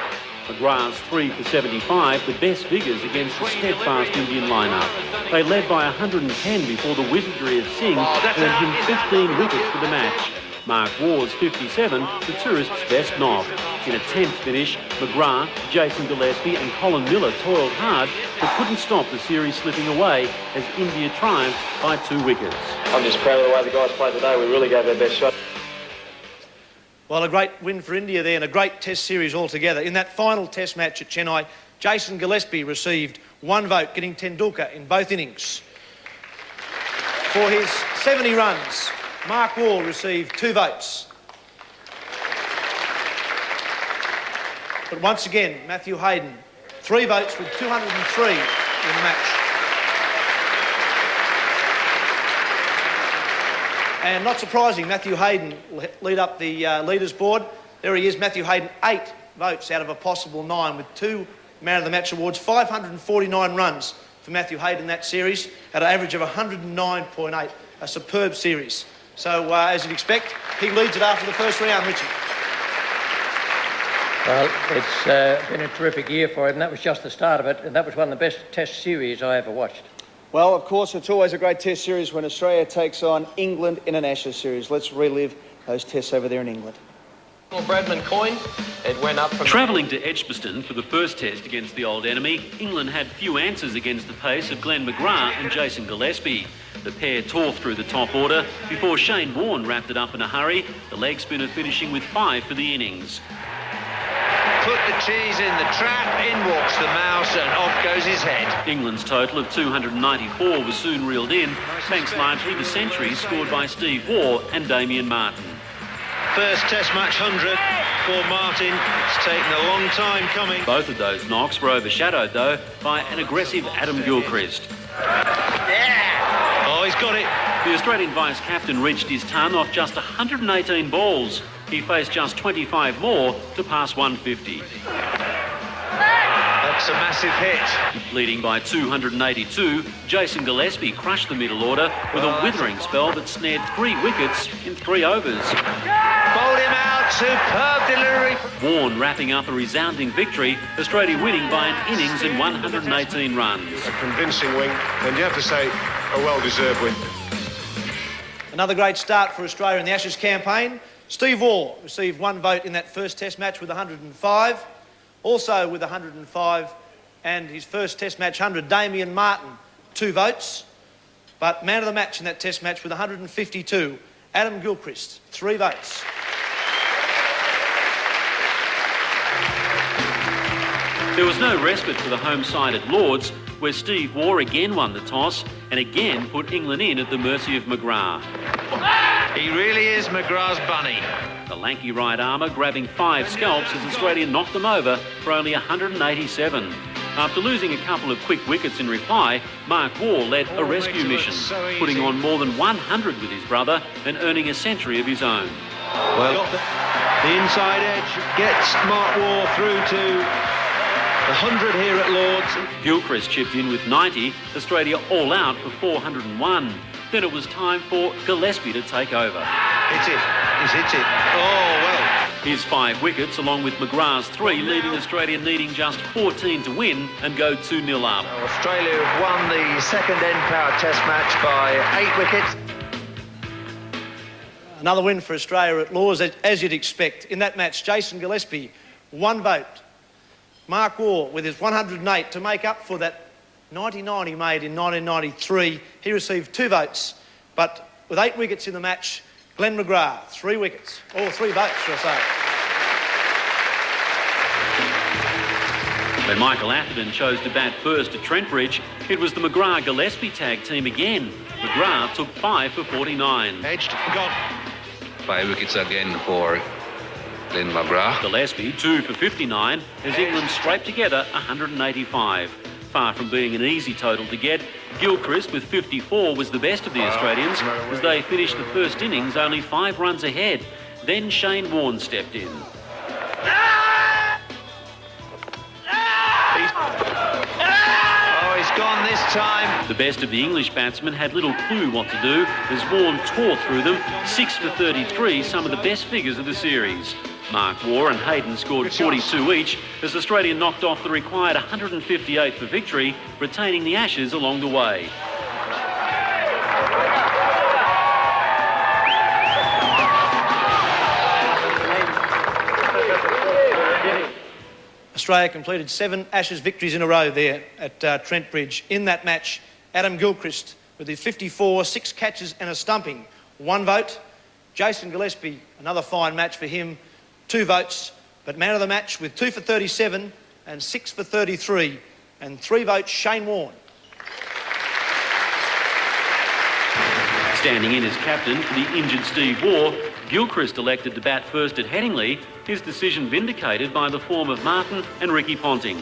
Mcguire's 3 for 75, the best figures against the steadfast Indian lineup. They led by 110 before the wizardry of Singh earned him 15 wickets for the match. Mark Waugh's 57, the tourists' best knock. In a 10th finish, Mcguire, Jason Gillespie and Colin Miller toiled hard but couldn't stop the series slipping away as India triumphed by 2 wickets. I'm just proud of the way the guys played today. We really gave our best shot. Well, a great win for India there and a great test series altogether. In that final test match at Chennai, Jason Gillespie received 1 vote, getting Tendulkar in both innings. For his 70 runs, Mark Waugh received 2 votes. But once again, Matthew Hayden, 3 votes with 203 in the match. And not surprising, Matthew Hayden will lead up the leaders board. There he is, Matthew Hayden, 8 votes out of a possible 9 with 2 Man of the Match awards, 549 runs for Matthew Hayden in that series at an average of 109.8, a superb series. So, as you'd expect, he leads it after the first round, Richie. Well, it's been a terrific year for him. That was just the start of it, and that was one of the best test series I ever watched. Well, of course, it's always a great test series when Australia takes on England in an Ashes series. Let's relive those tests over there in England. Bradman coin, it went up from... Travelling to Edgbaston for the first test against the old enemy, England had few answers against the pace of Glenn Mcguire and Jason Gillespie. The pair tore through the top order before Shane Warne wrapped it up in a hurry, the leg spinner finishing with 5 for the innings. Put the cheese in the trap, in walks the mouse, and off goes his head. England's total of 294 was soon reeled in, thanks largely to centuries scored by Steve Waugh and Damien Martin. First Test match 100 for Martin. It's taken a long time coming. Both of those knocks were overshadowed, though, by an aggressive Adam Gilchrist. he's got it. The Australian vice-captain reached his ton off just 118 balls. He faced just 25 more to pass 150. That's a massive hit. Leading by 282, Jason Gillespie crushed the middle order with a withering spell that snared 3 wickets in 3 overs. Bowled him out, superb delivery. Vaughan wrapping up a resounding victory, Australia winning by an innings and 118 runs. A convincing win, and you have to say, a well-deserved win. Another great start for Australia in the Ashes campaign. Steve Waugh received 1 vote in that first Test match with 105. Also with 105 and his first Test match 100, Damien Martin, 2 votes. But man of the match in that Test match with 152, Adam Gilchrist, 3 votes. There was no respite for the home side at Lord's, where Steve Waugh again won the toss and again put England in at the mercy of Mcguire. He really is Mcguire's bunny. The lanky right armour grabbing 5 scalps as Australia knocked them over for only 187. After losing a couple of quick wickets in reply, Mark Waugh led a rescue mission, putting on more than 100 with his brother and earning a century of his own. Well, the inside edge gets Mark Waugh through to the 100 here at Lord's. Gilchrist chipped in with 90, Australia all out for 401. Then it was time for Gillespie to take over. Hit it. He's hit it. Oh, well. His 5 wickets, along with Mcguire's 3, leaving Australia needing just 14 to win and go 2-0 up. Australia have won the second end-power Test match by 8 wickets. Another win for Australia at Lord's, as you'd expect. In that match, Jason Gillespie, 1 vote. Mark Waugh with his 108 to make up for that 99 he made in 1993. He received 2 votes, but with 8 wickets in the match, Glenn Mcguire, 3 wickets. All 3 votes, shall I say. When Michael Atherton chose to bat first at Trent Bridge, it was the Mcguire-Gillespie tag team again. Mcguire took 5 for 49. Edged, gone. 5 wickets again for Glenn Mcguire. Gillespie 2 for 59 as England scraped together 185. Far from being an easy total to get, Gilchrist with 54 was the best of the Australians as they finished the first innings only 5 runs ahead. Then Shane Warne stepped in. Oh, he's gone this time. The best of the English batsmen had little clue what to do as Warne tore through them, 6 for 33, some of the best figures of the series. Mark Waugh and Hayden scored 42 each as Australia knocked off the required 158 for victory, retaining the Ashes along the way. Australia completed 7 Ashes victories in a row there at Trent Bridge. In that match, Adam Gilchrist with his 54, 6 catches and a stumping, 1 vote. Jason Gillespie, another fine match for him, 2 votes, but man of the match with 2 for 37 and 6 for 33, and 3 votes, Shane Warne. Standing in as captain for the injured Steve Waugh, Gilchrist elected to bat first at Headingley, his decision vindicated by the form of Martin and Ricky Ponting.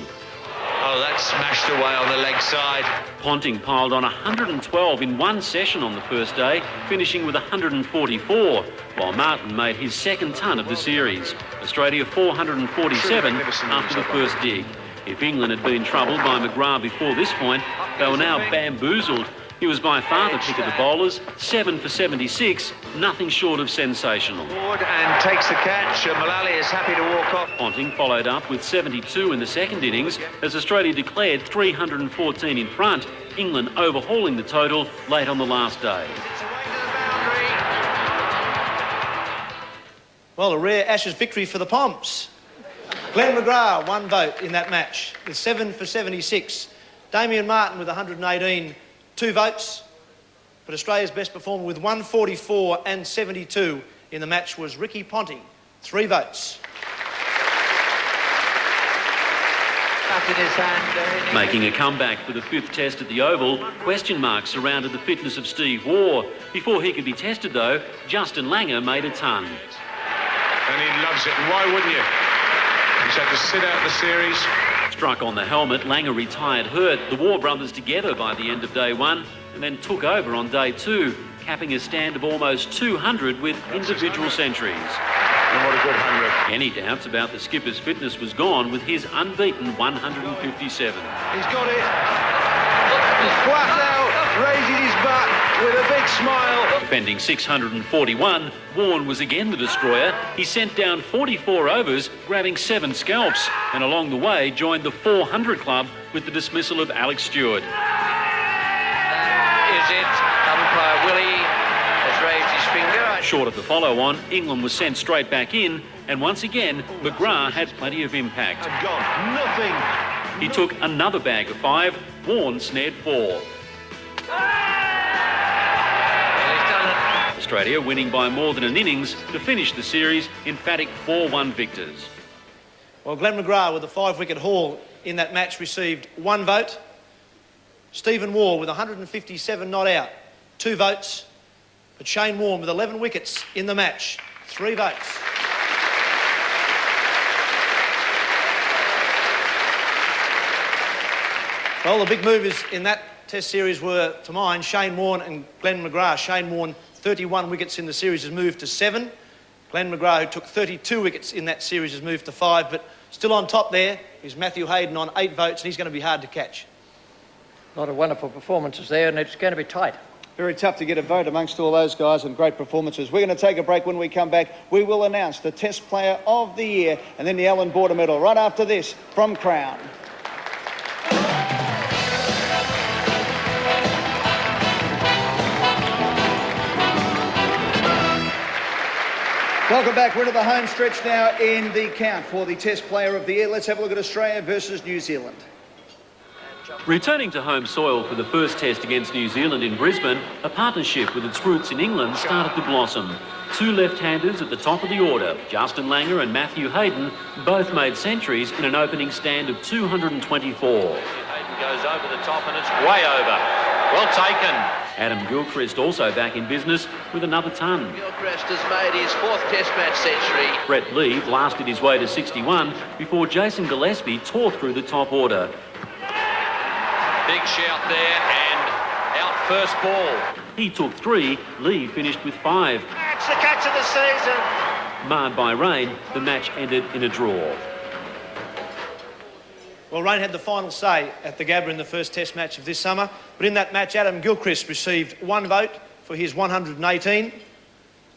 Oh, that smashed away on the leg side. Ponting piled on 112 in 1 session on the first day, finishing with 144, while Martin made his 2nd ton of the series. Australia 447 after the first dig. If England had been troubled by Mcguire before this point, they were now bamboozled. He was by far the pick of the bowlers, 7 for 76, nothing short of sensational. And takes the catch. Mullally is happy to walk off. Ponting followed up with 72 in the second innings as Australia declared 314 in front, England overhauling the total late on the last day. Well, a rare Ashes victory for the Poms. Glenn Mcguire, 1 vote in that match with 7 for 76. Damien Martin with 118, 2 votes. But Australia's best performer with 144 and 72 in the match was Ricky Ponting, 3 votes. Making a comeback for the 5th Test at the Oval, question marks surrounded the fitness of Steve Waugh. Before he could be tested, though, Justin Langer made a ton. And he loves it, and why wouldn't you? He's had to sit out the series. Struck on the helmet, Langer retired hurt. The Waugh brothers together by the end of day 1. and then took over on day 2, capping a stand of almost 200 with individual centuries. And what a good 100. Any doubts about the skipper's fitness was gone with his unbeaten 157. He's got it. Flat out, raises his bat with a big smile. Defending 641, Vaughan was again the destroyer. He sent down 44 overs, grabbing 7 scalps, and along the way joined the 400 club with the dismissal of Alex Stewart. That is it. Umpire Willie has raised his finger. Short of the follow-on, England was sent straight back in, and once again, Mcguire had plenty of impact. Gone. Nothing. He took another bag of 5, Vaughan snared 4. Australia winning by more than an innings to finish the series emphatic 4-1 victors. Well, Glenn Mcguire with a 5-wicket haul in that match received 1 vote. Stephen Waugh with 157 not out, 2 votes. But Shane Warne with 11 wickets in the match, 3 votes. Well, the big movers in that Test series were, to mine, Shane Warne and Glenn Mcguire. Shane Warne, 31 wickets in the series, has moved to 7. Glenn Mcguire, who took 32 wickets in that series, has moved to 5. But still on top there is Matthew Hayden on 8 votes, and he's going to be hard to catch. A lot of wonderful performances there, and it's going to be tight. Very tough to get a vote amongst all those guys, and great performances. We're going to take a break. When we come back, we will announce the Test Player of the Year and then the Allan Border Medal right after this from Crown. Welcome back. We're into the home stretch now in the count for the Test Player of the Year. Let's have a look at Australia versus New Zealand. Returning to home soil for the first test against New Zealand in Brisbane, a partnership with its roots in England started to blossom. 2 left-handers at the top of the order, Justin Langer and Matthew Hayden, both made centuries in an opening stand of 224. Hayden goes over the top and it's way over. Well taken. Adam Gilchrist also back in business with another ton. Gilchrist has made his 4th Test match century. Brett Lee blasted his way to 61 before Jason Gillespie tore through the top order. Big shout there and out first ball. He took 3, Lee finished with 5. That's the catch of the season. Marred by rain, the match ended in a draw. Well, rain had the final say at the Gabba in the first Test match of this summer, but in that match, Adam Gilchrist received 1 vote for his 118.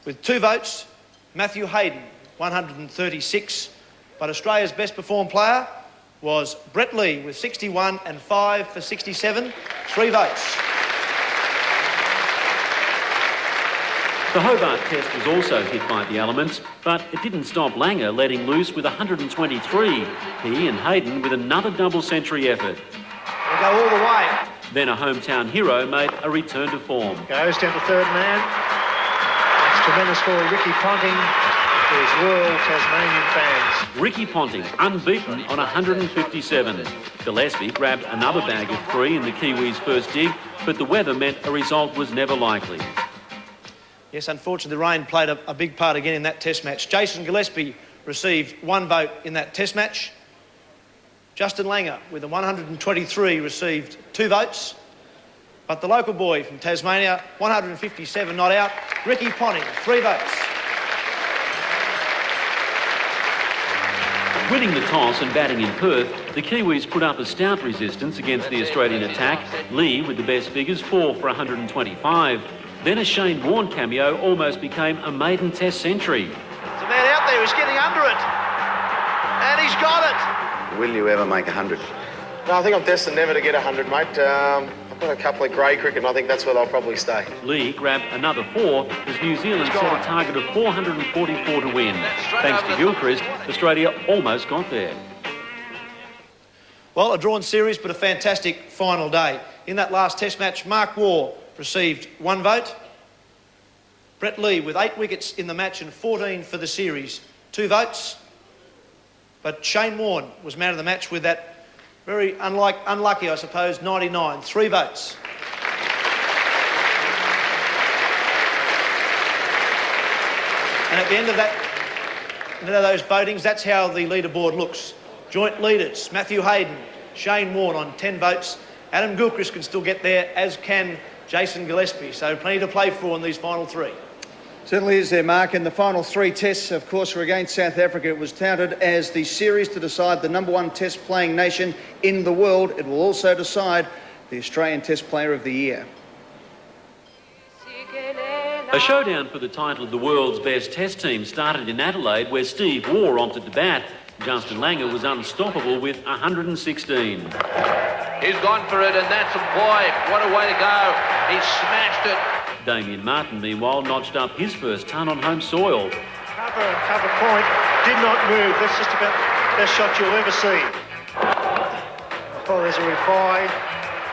With 2 votes, Matthew Hayden, 136. But Australia's best performed player was Brett Lee with 61 and 5 for 67, 3 votes. The Hobart Test was also hit by the elements, but it didn't stop Langer letting loose with 123. He and Hayden with another double century effort. We'll go all the way. Then a hometown hero made a return to form. Goes down to 3rd man. It's tremendous for Ricky Ponting, for his loyal Tasmanian fans. Ricky Ponting, unbeaten on 157. Gillespie grabbed another bag of 3 in the Kiwis' first dig, but the weather meant a result was never likely. Yes, unfortunately, the rain played a big part again in that Test match. Jason Gillespie received 1 vote in that Test match. Justin Langer, with a 123, received 2 votes. But the local boy from Tasmania, 157 not out, Ricky Ponting, 3 votes. Winning the toss and batting in Perth, the Kiwis put up a stout resistance against the Australian attack. Lee, with the best figures, 4 for 125. Then a Shane Warne cameo almost became a maiden Test century. There's a man out there who's getting under it. And he's got it. Will you ever make 100? No, I think I'm destined never to get 100, mate. I've got a couple of grey cricket and I think that's where they'll probably stay. Lee grabbed another 4 as New Zealand set a target of 444 to win. Thanks to Gilchrist, Australia almost got there. Well, a drawn series, but a fantastic final day. In that last Test match, Mark Waugh received 1 vote. Brett Lee with 8 wickets in the match and 14 for the series, 2 votes. But Shane Warne was man of the match with that very unlucky, I suppose, 99, 3 votes. And at the end of those votings, that's how the leaderboard looks. Joint leaders, Matthew Hayden, Shane Warne on 10 votes, Adam Gilchrist can still get there, as can Jason Gillespie. So plenty to play for in these final three. Certainly is there, Mark. In the final three tests, of course, were against South Africa. It was touted as the series to decide the #1 test playing nation in the world. It will also decide the Australian Test Player of the Year. A showdown for the title of the world's best test team started in Adelaide, where Steve Waugh entered the bat. Justin Langer was unstoppable with 116. He's gone for it, and that's a boy. What a way to go. He smashed it. Damien Martin, meanwhile, notched up his first ton on home soil. Cover point, did not move. That's just about the best shot you'll ever see. Oh, there's a reply,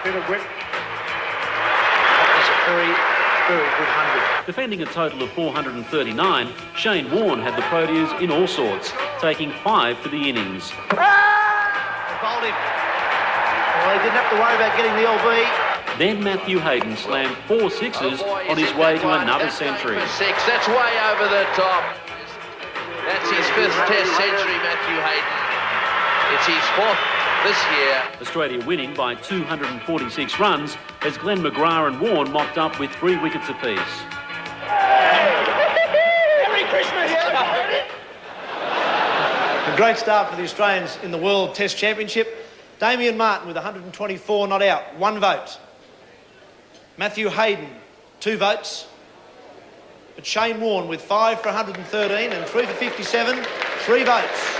bit of whip. That was a very, very good 100. Defending a total of 439, Shane Warne had the Proteas in all sorts, taking 5 for the innings. Bowled him. Well, he didn't have to worry about getting the LB. Then Matthew Hayden slammed 4 sixes on his way to another century. That's way over the top. That's his 5th test century, Matthew Hayden. It's his 4th this year. Australia winning by 246 runs as Glenn Mcguire and Warne mopped up with 3 wickets apiece. Merry Christmas! A great start for the Australians in the World Test Championship. Damien Martin with 124 not out, 1 vote. Matthew Hayden, 2 votes. But Shane Warne with 5 for 113 and 3 for 57, 3 votes.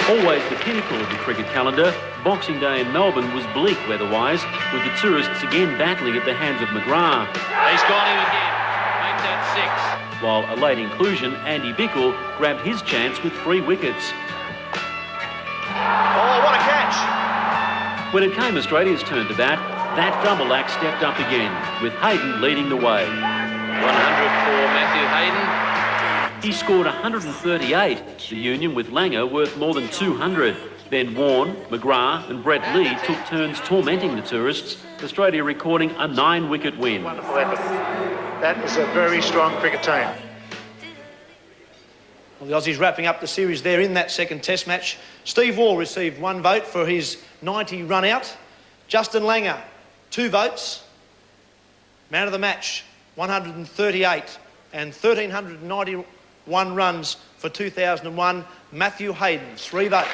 Always the pinnacle of the cricket calendar, Boxing Day in Melbourne was bleak weather-wise, with the tourists again battling at the hands of Mcguire. He's got him again. Make that 6. While a late inclusion, Andy Bickle, grabbed his chance with 3 wickets. Oh, what a catch! When it came Australia's turn to bat, that double act stepped up again, with Hayden leading the way. 100 for Matthew Hayden. He scored 138, the union with Langer worth more than 200. Then Warne, Mcguire and Brett Lee took turns tormenting the tourists, Australia recording a 9-wicket win. Wonderful effort. That is a very strong cricket team. Well, the Aussies wrapping up the series there in that second test match. Steve Waugh received 1 vote for his 90 run out. Justin Langer, 2 votes. Man of the match, 138 and 1,391 runs for 2001. Matthew Hayden, 3 votes.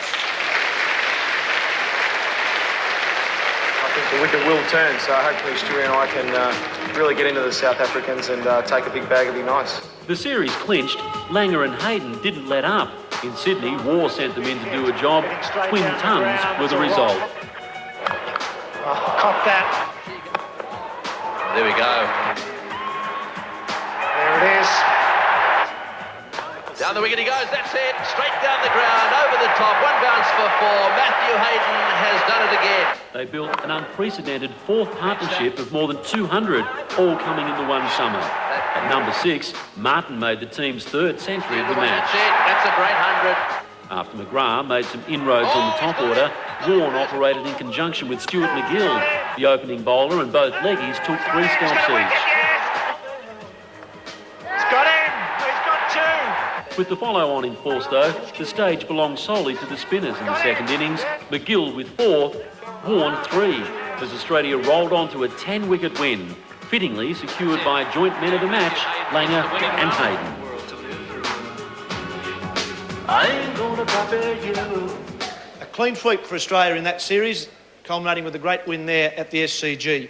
I think the wicket will turn, so hopefully Stewie and I can really get into the South Africans and take a big bag. It'd be nice. The series clinched. Langer and Hayden didn't let up. In Sydney, Waugh sent them in to do a job. Twin tons were the result. Oh, cop that. There we go. There it is. Down the wicket he goes, that's it. Straight down the ground, over the top. 1 bounce for 4. Matthew Hayden has done it again. They built an unprecedented 4th partnership of more than 200, all coming in the one summer. At number 6, Martin made the team's 3rd century of the match. That's it. That's a great 100. After Mcguire made some inroads on the top order, Warne operated in conjunction with Stuart McGill. The opening bowler and both leggies took 3 scalps each. He's got him. He's got 2. With the follow-on in force, though, the stage belonged solely to the spinners in the second innings. McGill with 4, Warne 3, as Australia rolled on to a 10-wicket win, fittingly secured by joint men of the match, Langer and Hayden. A clean sweep for Australia in that series, culminating with a great win there at the SCG.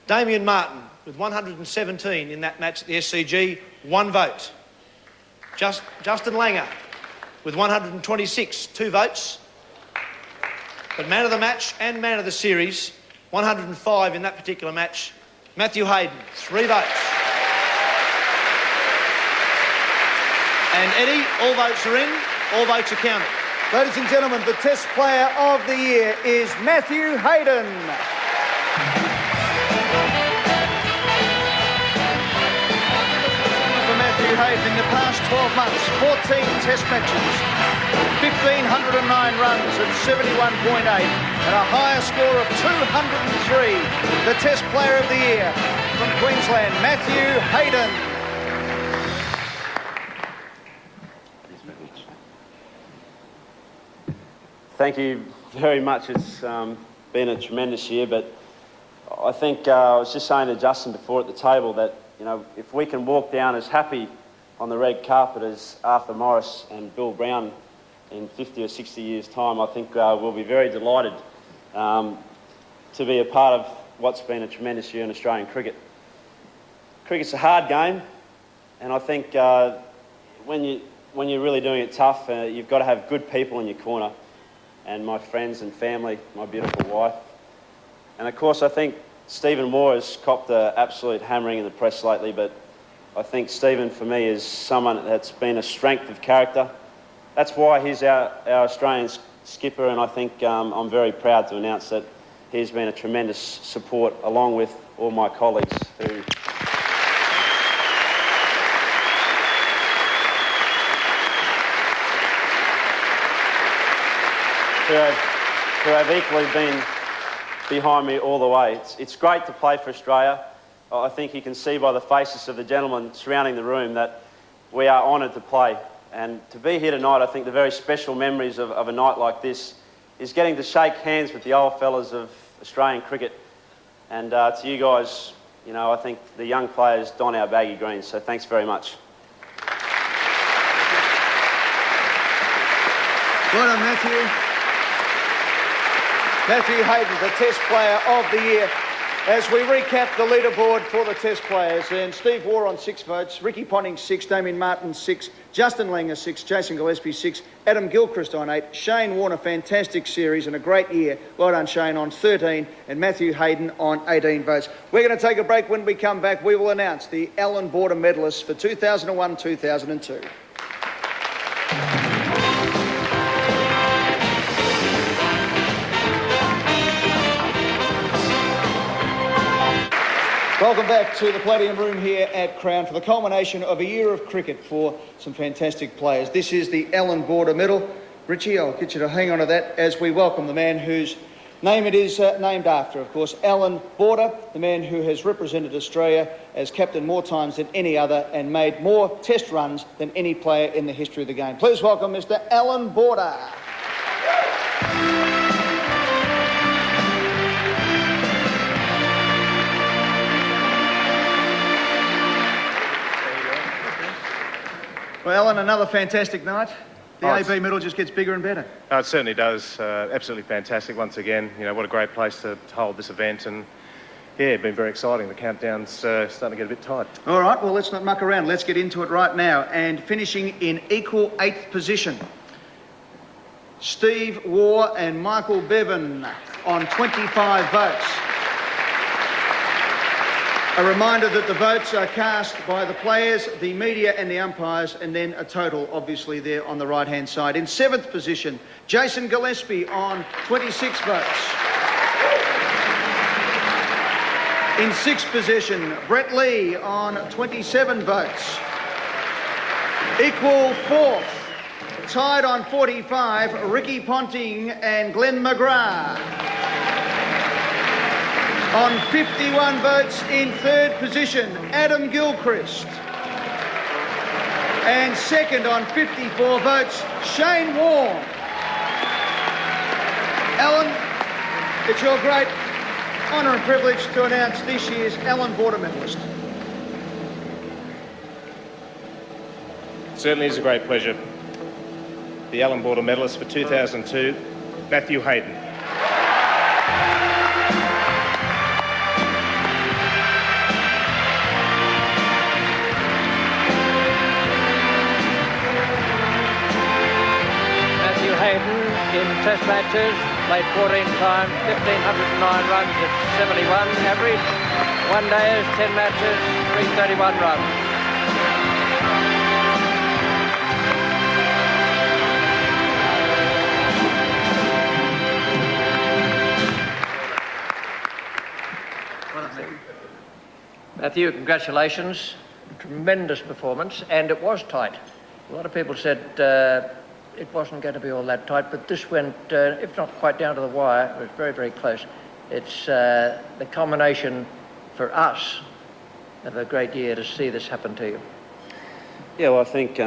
Damien Martin with 117 in that match at the SCG, 1 vote. Justin Langer with 126, 2 votes. But man of the match and man of the series, 105 in that particular match, Matthew Hayden, 3 votes. And Eddie, all votes are in, all votes are counted. Ladies and gentlemen, the Test Player of the Year is Matthew Hayden. For Matthew Hayden, in the past 12 months, 14 Test matches, 1,509 runs at 71.8 and a higher score of 203. The Test Player of the Year from Queensland, Matthew Hayden. thank you very much. It's been a tremendous year, but I think I was just saying to Justin before at the table that, you know, if we can walk down as happy on the red carpet as Arthur Morris and Bill Brown in 50 or 60 years' time, I think we'll be very delighted to be a part of what's been a tremendous year in Australian cricket. Cricket's a hard game, and I think when you're really doing it tough, you've got to have good people in your corner, and my friends and family, my beautiful wife. And of course, I think Stephen Waugh has copped an absolute hammering in the press lately, but I think Stephen, for me, is someone that's been a strength of character. That's why he's our Australian skipper, and I think I'm very proud to announce that he's been a tremendous support, along with all my colleagues who... who have equally been behind me all the way. It's great to play for Australia. I think you can see by the faces of the gentlemen surrounding the room that we are honoured to play. And to be here tonight, I think the very special memories of a night like this is getting to shake hands with the old fellas of Australian cricket. And to you guys, you know, I think the young players don our baggy greens, so thanks very much. Well done, Matthew. Matthew Hayden, the Test Player of the Year. As we recap the leaderboard for the Test players, and Steve Waugh on 6 votes, Ricky Ponting 6, Damien Martin 6, Justin Langer 6, Jason Gillespie 6, Adam Gilchrist on 8, Shane Warne, fantastic series and a great year. Well done, Shane, on 13, and Matthew Hayden on 18 votes. We're going to take a break. When we come back, we will announce the Allan Border medalists for 2001-2002. Welcome back to the Palladium Room here at Crown for the culmination of a year of cricket for some fantastic players. This is the Allan Border Medal. Richie, I'll get you to hang on to that as we welcome the man whose name it is named after, of course, Allan Border, the man who has represented Australia as captain more times than any other and made more test runs than any player in the history of the game. Please welcome Mr. Allan Border. Well, Allan, another fantastic night. The AB medal just gets bigger and better. It certainly does. Absolutely fantastic once again. You know, what a great place to hold this event, and yeah, it's been very exciting. The countdown's starting to get a bit tight. All right, well, let's not muck around. Let's get into it right now. And finishing in equal 8th position, Steve Waugh and Michael Bevan on 25 votes. A reminder that the votes are cast by the players, the media and the umpires, and then a total, obviously, there on the right-hand side. In 7th position, Jason Gillespie on 26 votes. In 6th position, Brett Lee on 27 votes. Equal 4th, tied on 45, Ricky Ponting and Glenn Mcguire. On 51 votes in 3rd position, Adam Gilchrist. And 2nd on 54 votes, Shane Warne. Allan, it's your great honour and privilege to announce this year's Allan Border medalist. It certainly is a great pleasure. The Allan Border medalist for 2002, Matthew Hayden. In Test matches, played 14 times, 1,509 runs at 71 average. 1 days, 10 matches, 331 runs. Matthew, congratulations. Tremendous performance, and it was tight. A lot of people said it wasn't going to be all that tight, but this went, if not quite down to the wire, it was very, very close. It's the culmination for us of a great year to see this happen to you. Yeah, well, I think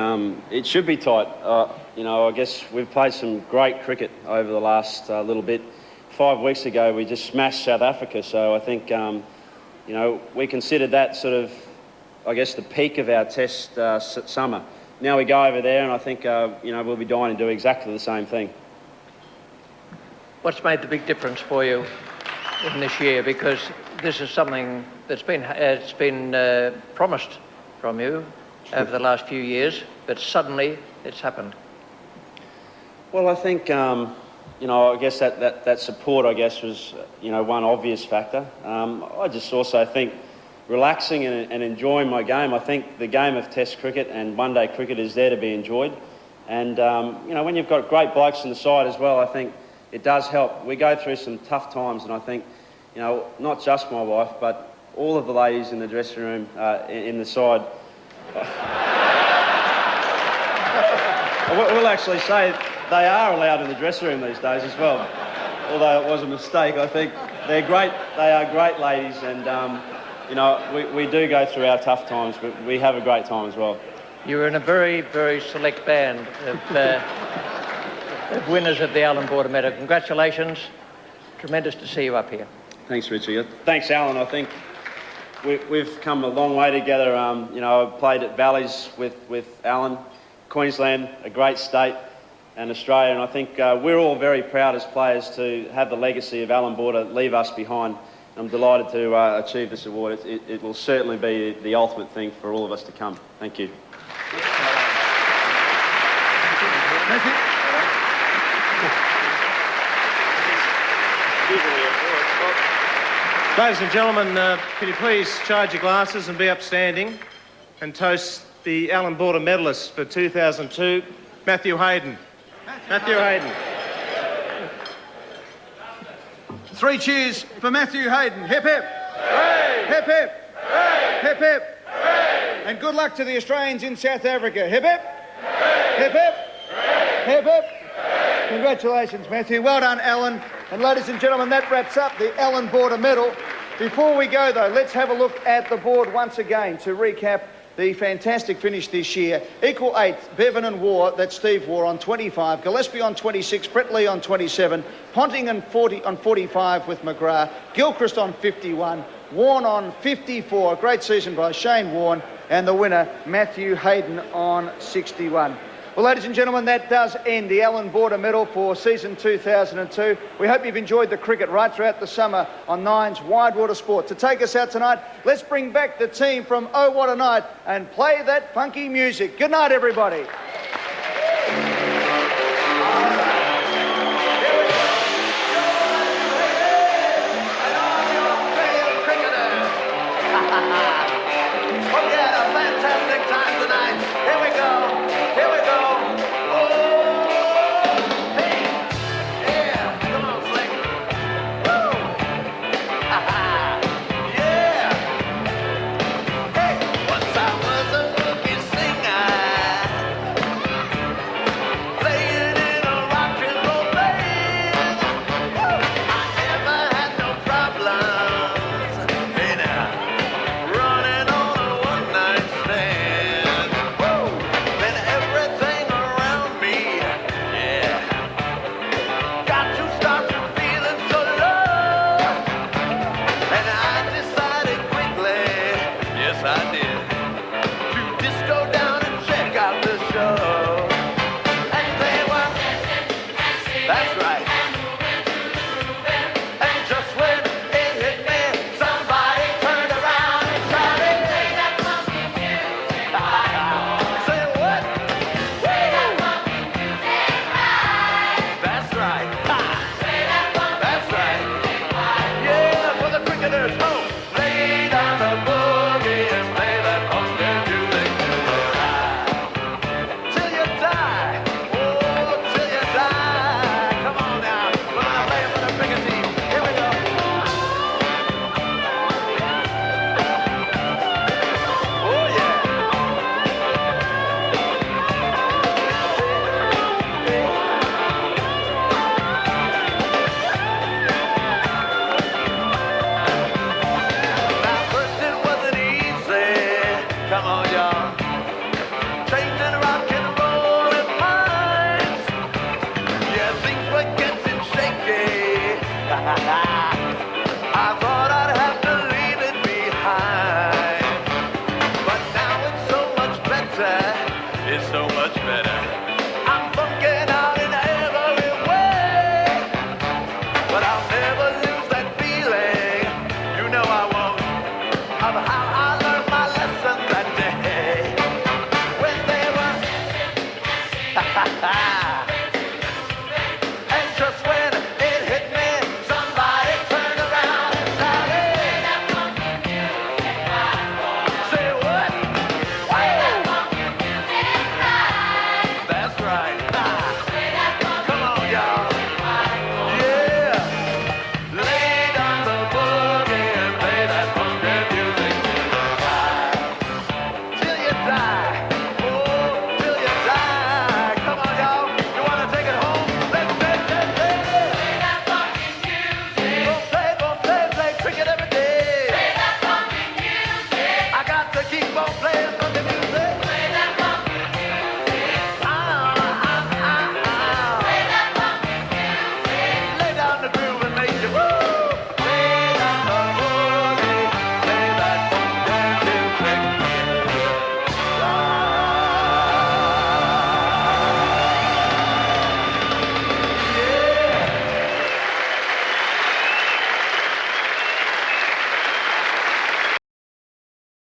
it should be tight. I guess we've played some great cricket over the last little bit. 5 weeks ago, we just smashed South Africa, so I think, we considered that sort of, I guess, the peak of our test summer. Now we go over there, and I think, we'll be dying to do exactly the same thing. What's made the big difference for you in this year? Because this is something that's been promised from you over the last few years, but suddenly it's happened. Well, I think, I guess that support, I guess, was, one obvious factor. I just also think relaxing and enjoying my game. I think the game of Test cricket and one-day cricket is there to be enjoyed. And, when you've got great blokes on the side as well, I think it does help. We go through some tough times, and I think, not just my wife, but all of the ladies in the dressing room, in the side. We'll actually say they are allowed in the dressing room these days as well, although it was a mistake. I think they're great. They are great ladies, and we do go through our tough times, but we have a great time as well. You're in a very, very select band of winners of the Allan Border Medal. Congratulations. Tremendous to see you up here. Thanks, Richie. Thanks, Allan. I think we've come a long way together. I've played at Valleys with Allan, Queensland, a great state, and Australia, and I think we're all very proud as players to have the legacy of Allan Border leave us behind. I'm delighted to achieve this award. It will certainly be the ultimate thing for all of us to come. Thank you. Thank you. Ladies and gentlemen, can you please charge your glasses and be upstanding and toast the Allan Border medalist for 2002, Matthew Hayden. Matthew Hayden. 3 cheers for Matthew Hayden. Hip hip. Hooray! Hip hip. Hooray! Hip hip. Hooray! And good luck to the Australians in South Africa. Hip hip. Hip hip. Hip hip. Congratulations, Matthew. Well done, Allan. And ladies and gentlemen, that wraps up the Allan Border Medal. Before we go, though, let's have a look at the board once again to recap the fantastic finish this year. Equal 8th, Bevan and War, that Steve wore on 25, Gillespie on 26, Brett Lee on 27, Ponting on 45 with Mcguire, Gilchrist on 51, Warne on 54, a great season by Shane Warne, and the winner, Matthew Hayden, on 61. Well, ladies and gentlemen, that does end the Allan Border Medal for season 2002. We hope you've enjoyed the cricket right throughout the summer on Nine's Wide Water Sport. To take us out tonight, let's bring back the team from Oh What a Night and play that funky music. Good night, everybody. I thought